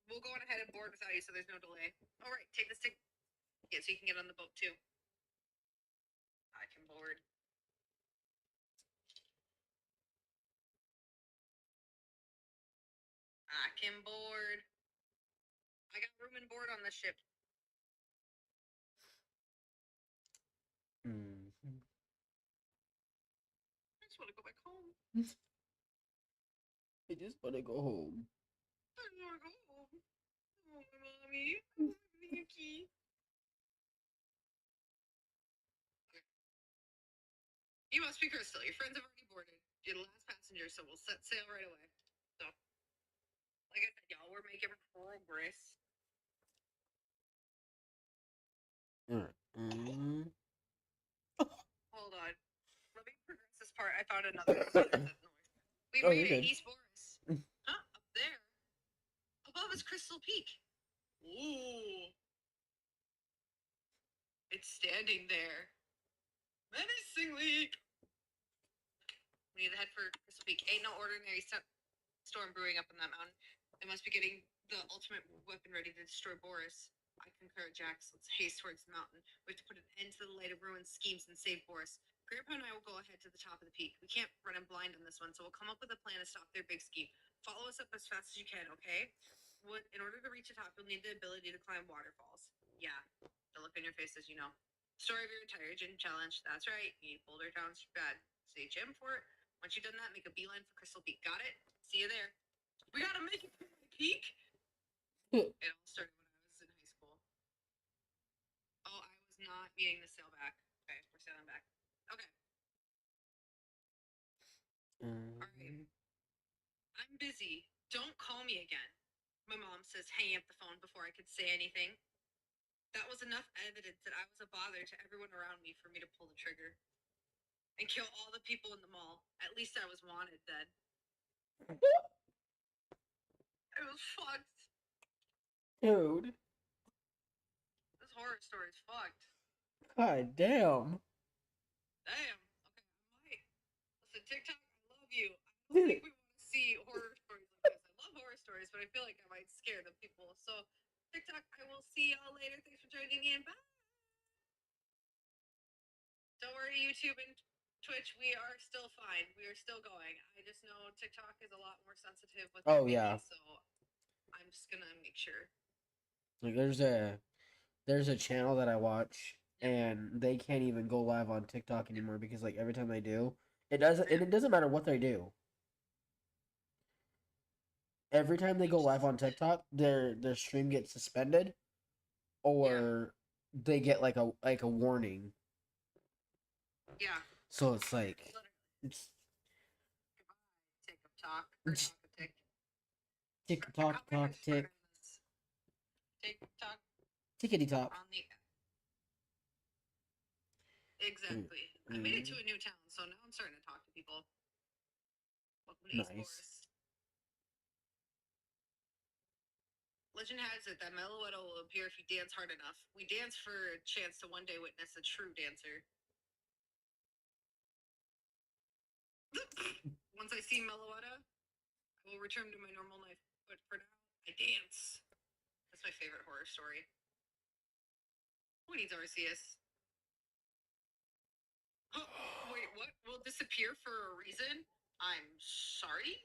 We'll go on ahead and board without you, so there's no delay. All right, take this ticket. Yeah, so you can get on the boat too. I can board. I can board. I got room and board on the ship. Mm-hmm. I just want to go back home. I just want to go home. I want to go home. Oh, mommy. Oh, Mickey. Okay. You must be Crystal. Your friends have already boarded. You're the last passenger, so we'll set sail right away. So, like I said, y'all, we're making progress. Mm-hmm. Hold on. Let me progress this part. I found another noise. We Oh, made you're it, good. East Boris. Huh? Up there. Above is Crystal Peak. Ooh. It's standing there. Menacingly. We need to head for Crystal Peak. Ain't no ordinary storm brewing up in that mountain. They must be getting the ultimate weapon ready to destroy Boris. I concur, Jax. Let's haste towards the mountain. We have to put an end to the Light of Ruin schemes and save Boris. Grandpa and I will go ahead to the top of the peak. We can't run him blind on this one, so we'll come up with a plan to stop their big scheme. Follow us up as fast as you can, okay? In order to reach the top, you'll need the ability to climb waterfalls. Yeah, the look on your face as you know. Story of your entire gym challenge. That's right. You need Boulder Town's bad. Stay gym for it. Once you've done that, make a beeline for Crystal Peak. Got it? See you there. We gotta make it to the peak. It all started when I was in high school. Oh, I was not meaning to sail back. Okay, we're sailing back. Okay. All right. I'm busy. Don't call me again. My mom says, hanging up the phone before I could say anything. That was enough evidence that I was a bother to everyone around me for me to pull the trigger and kill all the people in the mall. At least I was wanted then. I was fucked. Dude. This horror story's fucked. God damn. Damn. Okay, I might. Listen, TikTok, I love you. I don't think we want to see horror stories like this. I love horror stories, but I feel like I might scare the people. So, TikTok, I will see y'all later. Thanks for joining me, and bye. Don't worry, YouTube and Twitch, we are still fine. We are still going. I just know TikTok is a lot more sensitive with Oh, their yeah. babies, so I'm just gonna make sure. Like there's a channel that I watch, and they can't even go live on TikTok anymore because like every time they do, it doesn't matter what they do. Every time they go live on TikTok, their stream gets suspended, or they get like a warning. Yeah. So it's like Literally. it's TikTok. Or It's- talk tick. TikTok talk tick TikTok tickety top. on the. Exactly. I made it to a new town, so now I'm starting to talk to people. Welcome to East Nice. Forest. Legend has it that Meloetta will appear if you dance hard enough. We dance for a chance to one day witness a true dancer. Once I see Meloetta, I will return to my normal life. But for now, I dance. That's my favorite horror story. Who needs Arceus? Oh, wait, what? Will disappear for a reason? I'm sorry?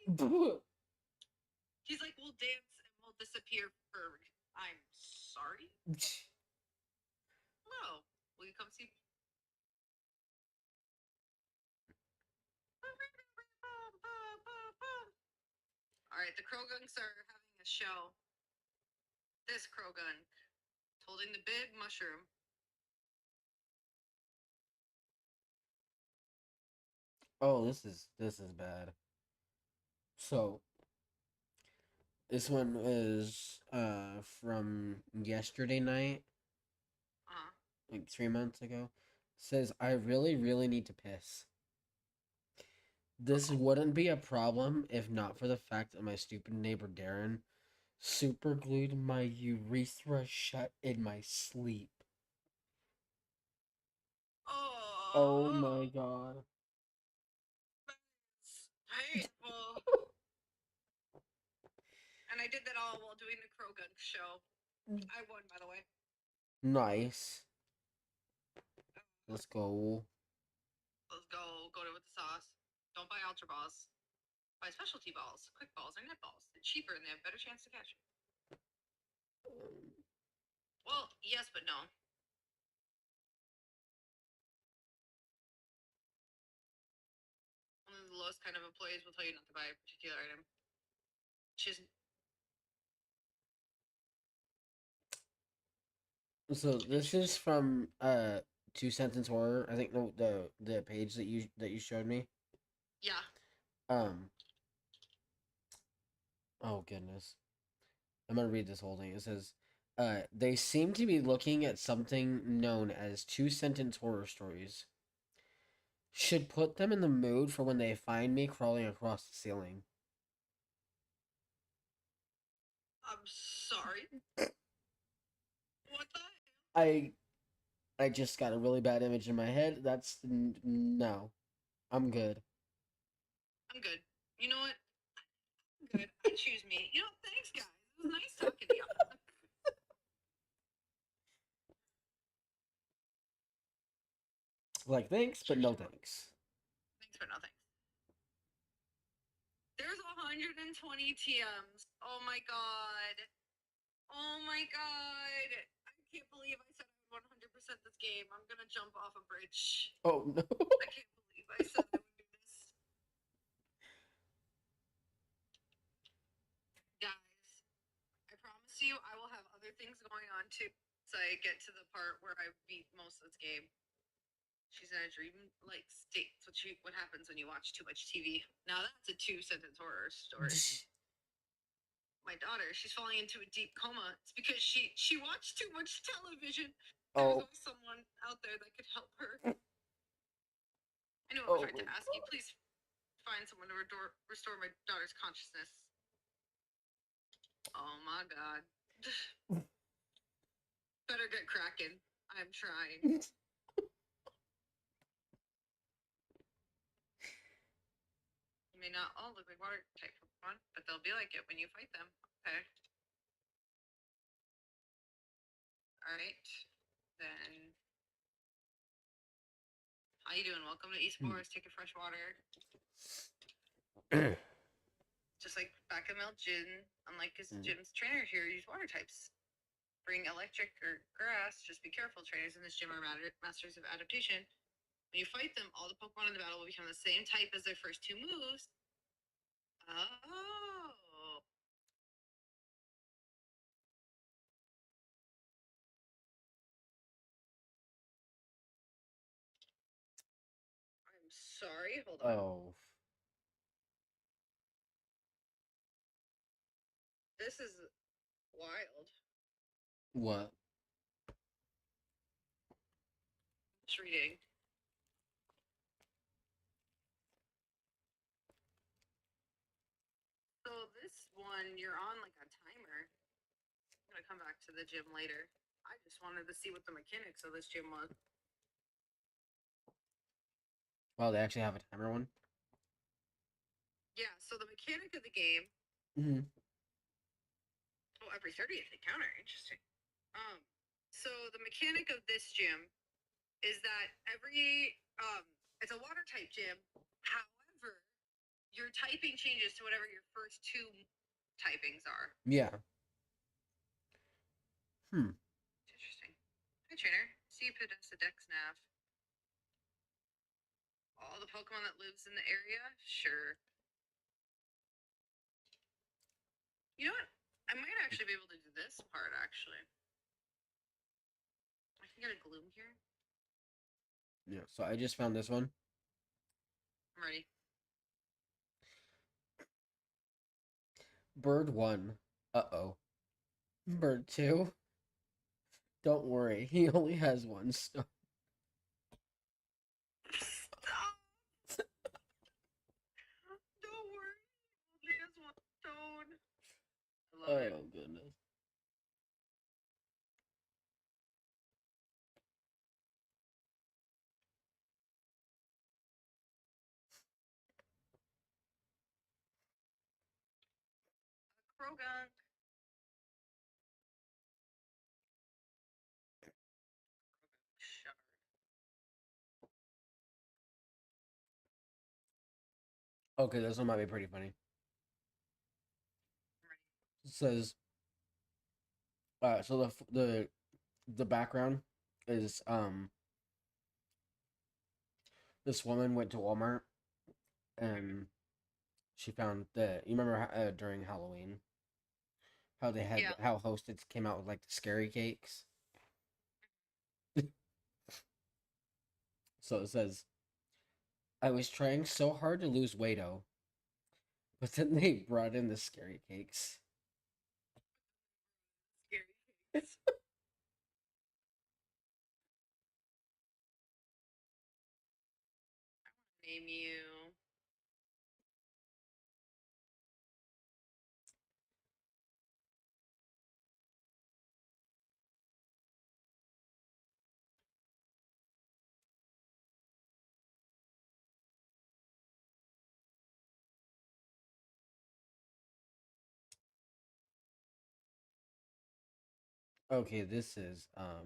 He's like, we'll dance and we'll disappear for a reason. I'm sorry? Hello. Will you come see? Alright, the Krogunks are having a show. This Krogunk holding the big mushroom. Oh, this is bad. So this one is from yesterday night, Uh-huh. like 3 months ago. Says I really need to piss. This wouldn't be a problem if not for the fact that my stupid neighbor Darren super glued my urethra shut in my sleep. Oh my god. That's painful. And I did that all while doing the Krogunk show. I won, by the way. Nice. Let's go. Let's go. Go with the sauce. Don't buy Ultra Balls. Buy specialty balls, quick balls, or net balls. They're cheaper and they have a better chance to catch it. Well, yes, but no. One of the lowest kind of employees will tell you not to buy a particular item. Which is So this is from Two Sentence Horror. I think the page that you showed me. yeah. Oh goodness. I'm gonna read this whole thing. It says, they seem to be looking at something known as two-sentence horror stories. Should put them in the mood for when they find me crawling across the ceiling. I'm sorry. What the hell? I just got a really bad image in my head. That's no. I'm good. I'm good. You know what? I'm good. I choose me. You know, thanks, guys. It was nice talking to y'all. Like thanks, but no thanks. Thanks for nothing. There's 120 TMs. Oh my god. Oh my god. I can't believe I said I would 100% this game. I'm gonna jump off a bridge. Oh no. I can't believe I said I would do this. Guys, I promise you I will have other things going on too so I get to the part where I beat most of this game. She's in a dream-like state. It's what happens when you watch too much TV. Now that's a two-sentence horror story. My daughter, she's falling into a deep coma. It's because she watched too much television. There's always someone out there that could help her. I know it was right to ask you. Please find someone to restore my daughter's consciousness. Oh my god. Better get cracking. I'm trying. You may not all look like water type Pokemon, but they'll be like it when you fight them. Okay. Alright. Then. How you doing? Welcome to East Forest. Take a fresh water. Just like back in Mel Gym, unlike his gym's trainer here, use water types. bring electric or grass. Just be careful. Trainers in this gym are masters of adaptation. When you fight them, all the Pokemon in the battle will become the same type as their first two moves. Oh. I'm sorry. Hold on. Oh. This is wild. What? Just reading. So this one, you're on like a timer. I'm gonna come back to the gym later. I just wanted to see what the mechanics of this gym was. Well, they actually have a timer one. Yeah, so the mechanic of the game. Mm-hmm. Oh, every 30th encounter. Interesting. So the mechanic of this gym is that it's a water type gym. However, your typing changes to whatever your first two typings are. Yeah. Interesting. Hi, trainer. See Podesta Dexnav. All the Pokemon that lives in the area? Sure. You know what? I might actually be able to do this part, actually. I can get a Gloom here. Yeah. So I just found this one. I'm ready. Bird 1. Uh-oh. Bird 2. Don't worry, he only has one stone. Stop! Don't worry. He only has one stone. I love it. Oh, goodness. Krogunk. Shard. Okay, this one might be pretty funny. I'm ready. It says, so the background is this woman went to Walmart and she found you remember during Halloween how they had Yeah. how Hosteds came out with like the scary cakes. So it says, I was trying so hard to lose weight, but then they brought in the scary cakes. Scary cakes. Name you. Okay, this is Gonna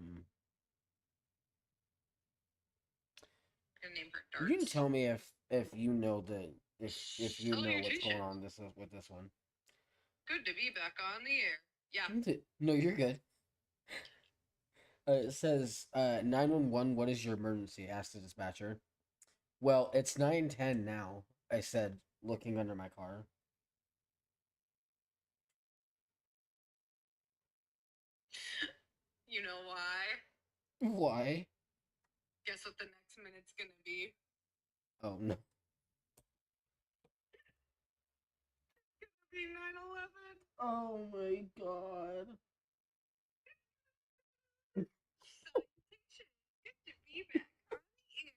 name her you can Darts. tell me if you know the if you know what's going Salutations. on with this one. Good to be back on the air. Yeah. No, you're good. It says 911, what is your emergency? Asked the dispatcher. Well, it's 9:10 now, I said, looking under my car. You know why? Why? Guess what the next minute's gonna be? Oh no. It's gonna be 9/11. Oh my god. Salutations. Good to be back on the air.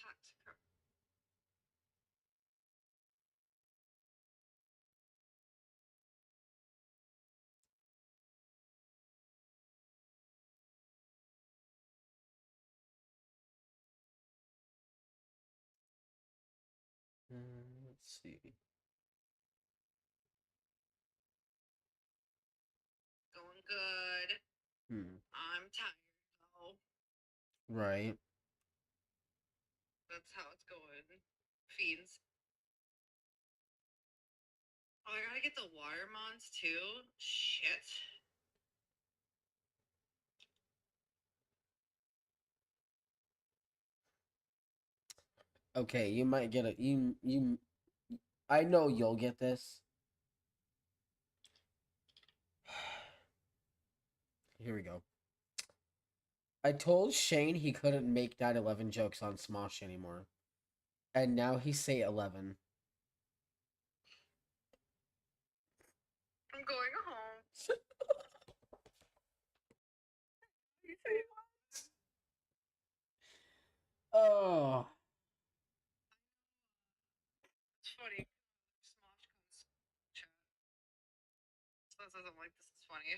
Toxic. Let's see. Going good. Hmm. I'm tired though. Right. That's how it's going. Fiends. Oh, I gotta get the Watermons too. Shit. Okay, you might get a you. I know you'll get this. Here we go. I told Shane he couldn't make 9/11 jokes on Smosh anymore, and now he say 11. I'm going home. Oh, It's funny. Smosh comes chat. So that says I'm like, this is funny.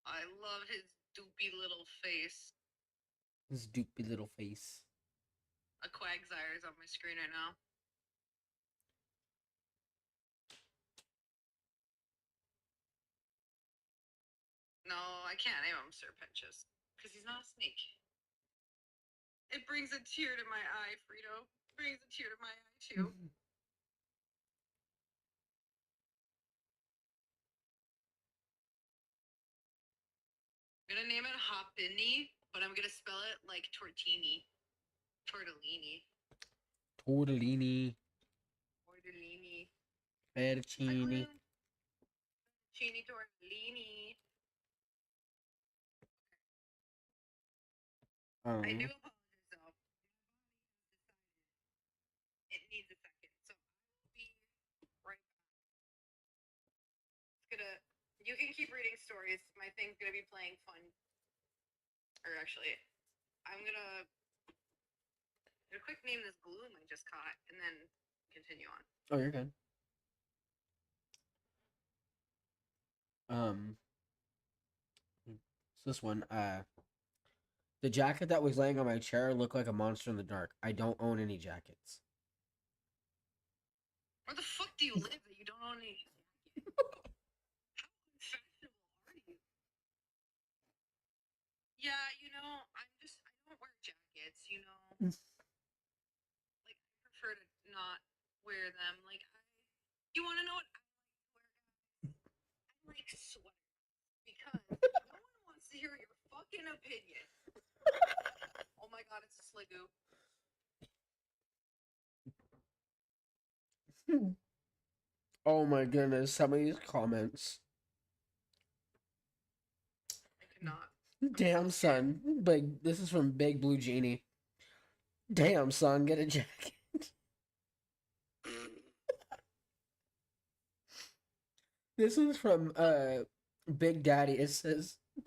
I love his doopy little face. his doopy little face. A Quagsire is on my screen right now. No, I can't name him Serpentious because he's not a snake. It brings a tear to my eye, Frito. Brings a tear to my eye too. I'm gonna name it Hopini, but I'm gonna spell it like tortini. Tortellini. Tortellini, Tortellini. fettuccine. Chini tortellini. I do apologize though. It needs a second, so I'll be right back. It's gonna. You can keep reading stories. My thing's gonna be playing fun. Or actually, I'm gonna quick name this gloom I just caught, and then continue on. Oh, you're good. So this one, the jacket that was laying on my chair looked like a monster in the dark. I don't own any jackets. Where the fuck do you live that you don't own any jacket? How unfashionable are you? Yeah, I don't wear jackets, Like, I prefer to not wear them. Like, you want to know what I like to wear, guys? I like sweaters because no one wants to hear your fucking opinion. Oh my god, it's a Sligoo. Oh my goodness, some of these comments. I could not. Damn, son. Big. This is from Big Blue Genie. Damn, son, get a jacket. This is from Big Daddy. It says I'm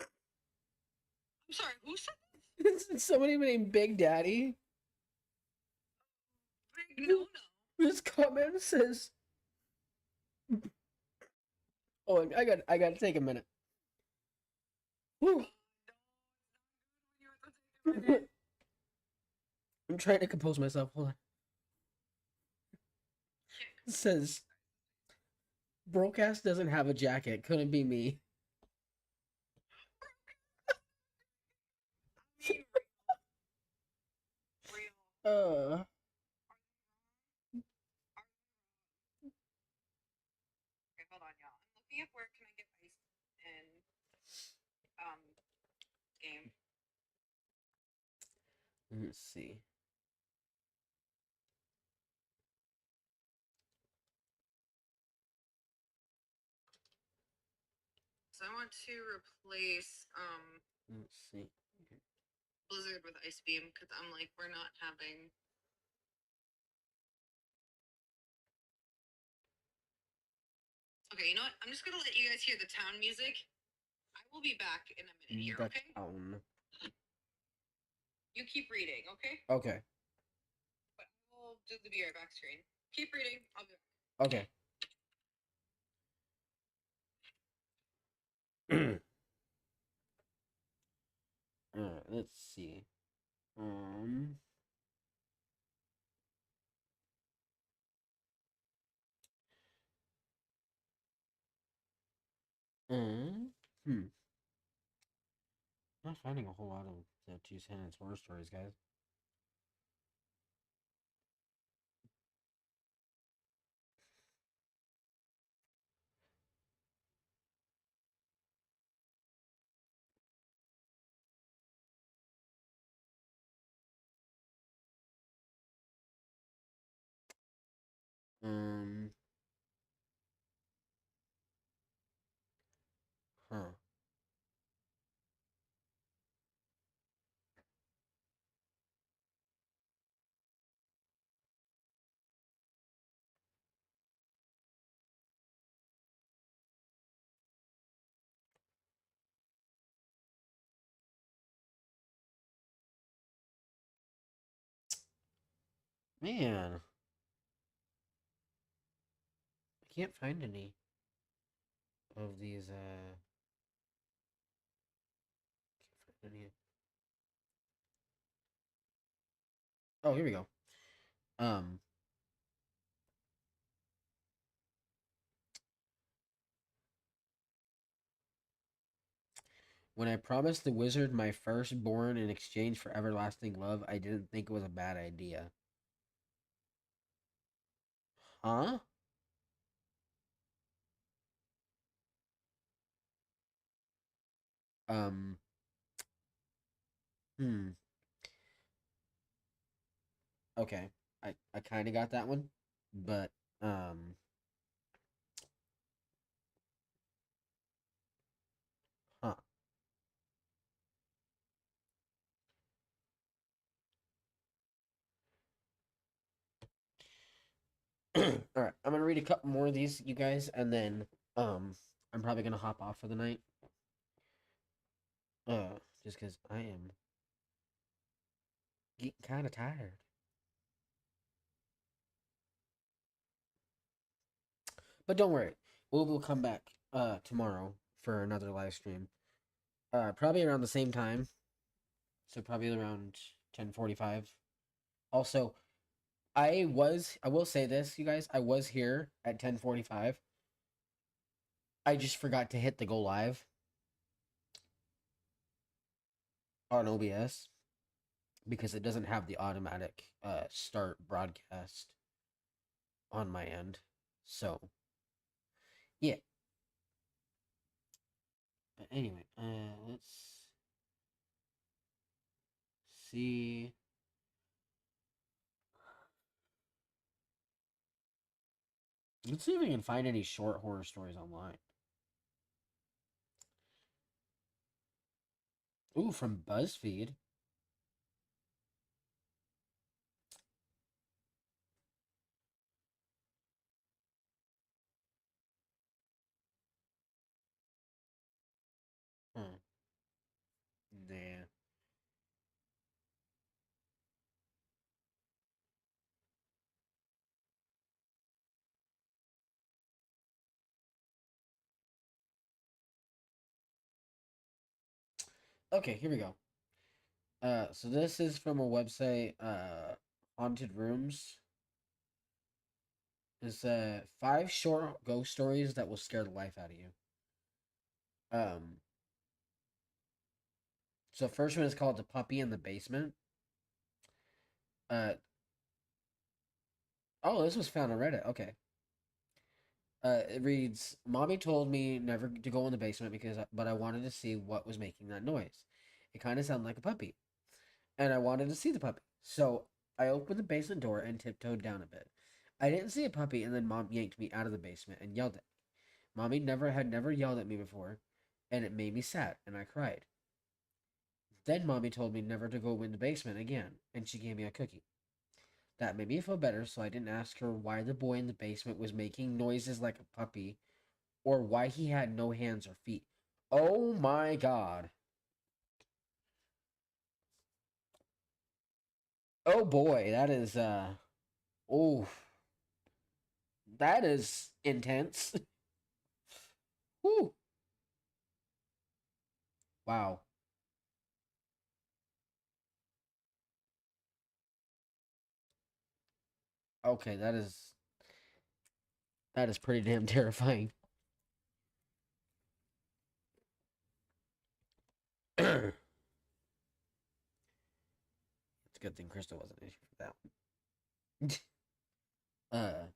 sorry, who said this? it's somebody named Big Daddy. Big no. This comment says, "Oh, I got to take a minute." Whew. I'm trying to compose myself. Hold on. It says, "Broadcast doesn't have a jacket. Couldn't be me." Uh. Okay, hold on, y'all. I'm looking at where can I get ice in game. Let's see. So I want to replace Let's see. Blizzard with Ice Beam because I'm like, we're not having. Okay, you know what? I'm just gonna let you guys hear the town music. I will be back in a minute here, okay? You keep reading, okay? Okay. But I will do the be right back screen. Keep reading. I'll be back. Okay. Let's see. Hmm. Not finding a whole lot of the two sentence horror stories, guys. Um. Huh. Man, I can't find any of these. Can't find any. Oh, here we go. Um. When I promised the wizard my firstborn in exchange for everlasting love, I didn't think it was a bad idea. Huh? Um. Hmm. Okay. I kind of got that one, but um. Huh. All right. I'm gonna read a couple more of these, you guys, and then um, I'm probably gonna hop off for the night. Just because I am getting kind of tired. But don't worry, we'll come back tomorrow for another live stream. Probably around the same time, so probably around 10:45. Also, I will say this, you guys, I was here at 10:45. I just forgot to hit the go live on OBS because it doesn't have the automatic start broadcast on my end. So, yeah. But anyway, let's see. Let's see if we can find any short horror stories online. Ooh, from BuzzFeed. Hmm. Nah. Okay, here we go. So this is from a website, Haunted Rooms. It's 5 short ghost stories that will scare the life out of you. Um, so first one is called The Puppy in the Basement. Uh, oh, this was found on Reddit. Okay. It reads, Mommy told me never to go in the basement but I wanted to see what was making that noise. It kind of sounded like a puppy, and I wanted to see the puppy. So I opened the basement door and tiptoed down a bit. I didn't see a puppy, and then Mom yanked me out of the basement and yelled at me. Mommy never yelled at me before, and it made me sad, and I cried. Then Mommy told me never to go in the basement again, and she gave me a cookie. That made me feel better, so I didn't ask her why the boy in the basement was making noises like a puppy or why he had no hands or feet. Oh my god. Oh boy, that is oh, that is intense. Whew. Wow. Okay, that is pretty damn terrifying. It's a good thing Crystal wasn't an issue for that one.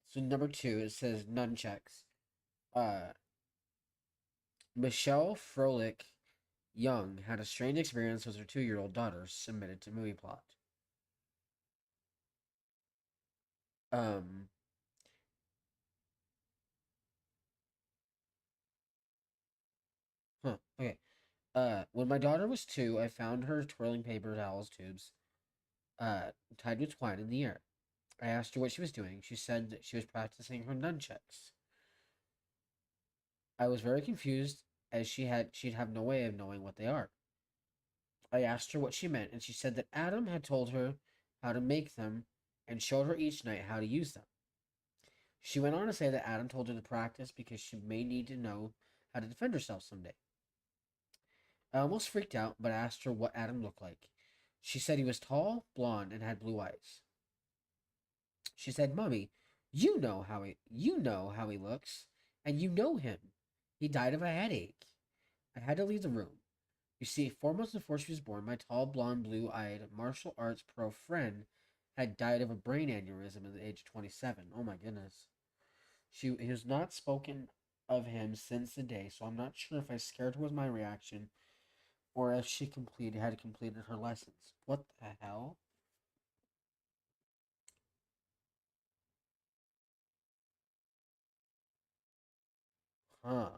So number 2, it says nunchucks. Uh, Michelle Froelich Young had a strange experience with her 2-year-old daughter submitted to movie plot. Um, Okay. When my daughter was 2, I found her twirling paper towels tubes, tied with twine in the air. I asked her what she was doing. She said that she was practicing her nunchucks. I was very confused as she'd have no way of knowing what they are. I asked her what she meant, and she said that Adam had told her how to make them and showed her each night how to use them. She went on to say that Adam told her to practice because she may need to know how to defend herself someday. I almost freaked out, but asked her what Adam looked like. She said he was tall, blonde, and had blue eyes. She said, "Mummy, you know how he looks, and you know him. He died of a headache." I had to leave the room. You see, 4 months before she was born, my tall, blonde, blue-eyed martial arts pro friend had died of a brain aneurysm at the age of 27. Oh my goodness. He has not spoken of him since the day, so I'm not sure if I scared her with my reaction or if she had completed her lessons. What the hell? Huh.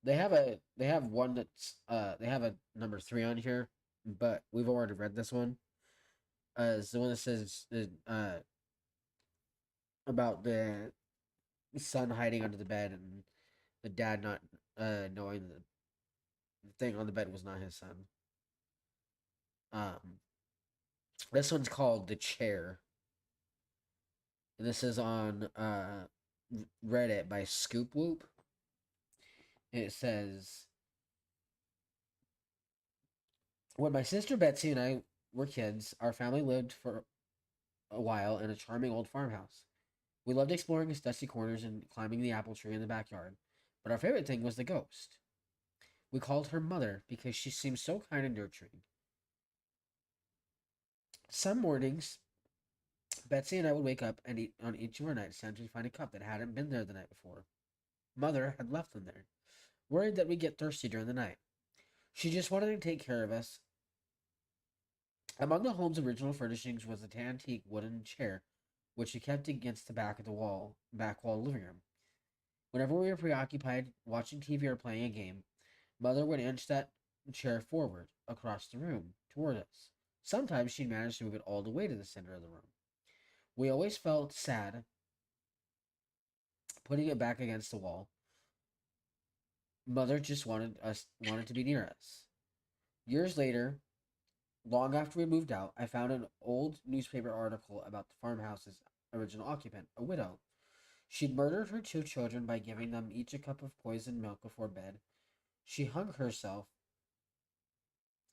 They have one that's they have a number 3 on here, but we've already read this one. It's the one that says about the son hiding under the bed and the dad not knowing the thing on the bed was not his son. Um, this one's called The Chair. And this is on Reddit by Scoop Whoop. It says, when my sister Betsy and I were kids, our family lived for a while in a charming old farmhouse. We loved exploring its dusty corners and climbing the apple tree in the backyard, but our favorite thing was the ghost. We called her Mother because she seemed so kind and nurturing. Some mornings, Betsy and I would wake up and eat on each of our nightstands we'd find a cup that hadn't been there the night before. Mother had left them there, worried that we'd get thirsty during the night. She just wanted to take care of us. Among the home's original furnishings was an antique wooden chair, which she kept against the back of the back wall living room. Whenever we were preoccupied watching TV or playing a game, Mother would inch that chair forward across the room toward us. Sometimes she'd manage to move it all the way to the center of the room. We always felt sad putting it back against the wall. Mother just wanted to be near us. Years later, long after we moved out, I found an old newspaper article about the farmhouse's original occupant, a widow. She'd murdered her 2 children by giving them each a cup of poisoned milk before bed. She hung herself.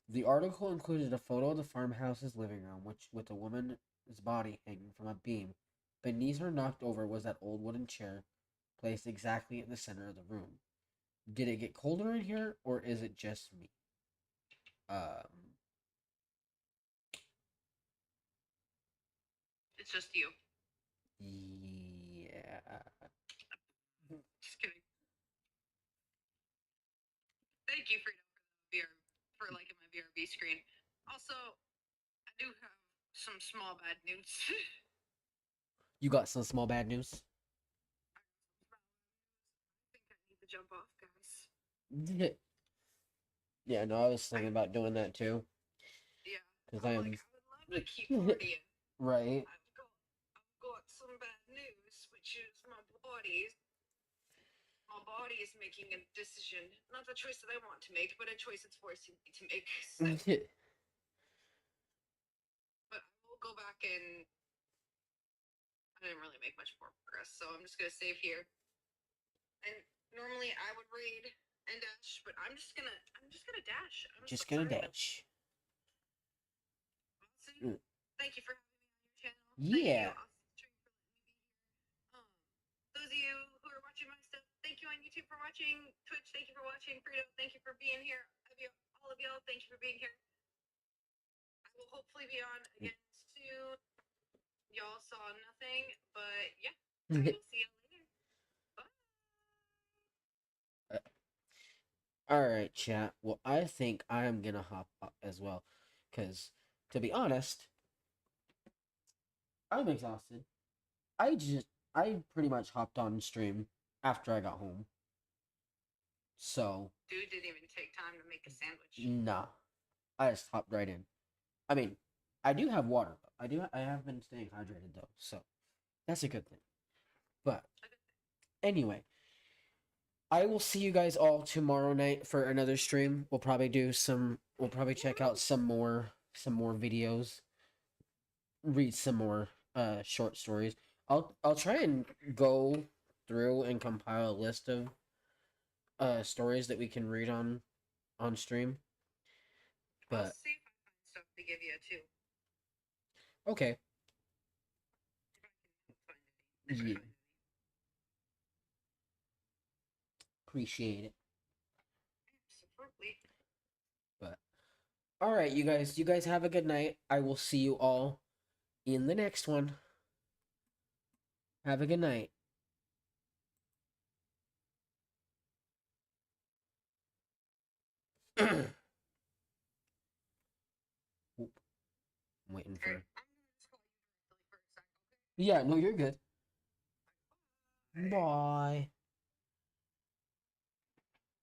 The article included a photo of the farmhouse's living room, which with a woman's body hanging from a beam. Beneath her, knocked over, was that old wooden chair, placed exactly in the center of the room. Did it get colder in here, or is it just me? It's just you. Yeah. Just kidding. Thank you, Freedom, for liking my VRB screen. Also, I do have some small bad news. You got some small bad news? I think I need to jump off, guys. Yeah, no, I was thinking about doing that too. Yeah. Because I I am. would love to keep partying. Right. I've got some bad news, which is my body is making a decision. Not the choice that I want to make, but a choice it's forcing me to make. So, but I will go back and I didn't really make much more progress, so I'm just gonna save here. And normally I would raid and dash, but I'm just gonna dash. Just gonna dash. Austin, thank you for having me on your channel. Yeah. Thank you, Austin, for letting me be here. Those of you who are watching my stuff, thank you on YouTube for watching. Twitch, thank you for watching. Frito, thank you for being here. All of y'all, thank you for being here. I will hopefully be on again soon. Y'all saw nothing, but yeah, I will see y'all later. Bye. Alright, chat. Well, I think I am gonna hop up as well. Because, to be honest, I'm exhausted. I pretty much hopped on stream after I got home. So, Dude didn't even take time to make a sandwich. nah. I just hopped right in. I mean, I do have water. I have been staying hydrated though, so that's a good thing. But anyway, I will see you guys all tomorrow night for another stream. We'll probably check out some more videos, read some more short stories. I'll try and go through and compile a list of stories that we can read on stream. I'll But see if I find stuff to give you too. okay. If I can find any. Yeah. Appreciate it. Absolutely. But all right, you guys have a good night. I will see you all in the next one. Have a good night. Oop. I'm waiting for. Alright, I'm gonna just call you directly for a sec, okay? Yeah, no, you're good. Bye.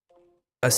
Bye. A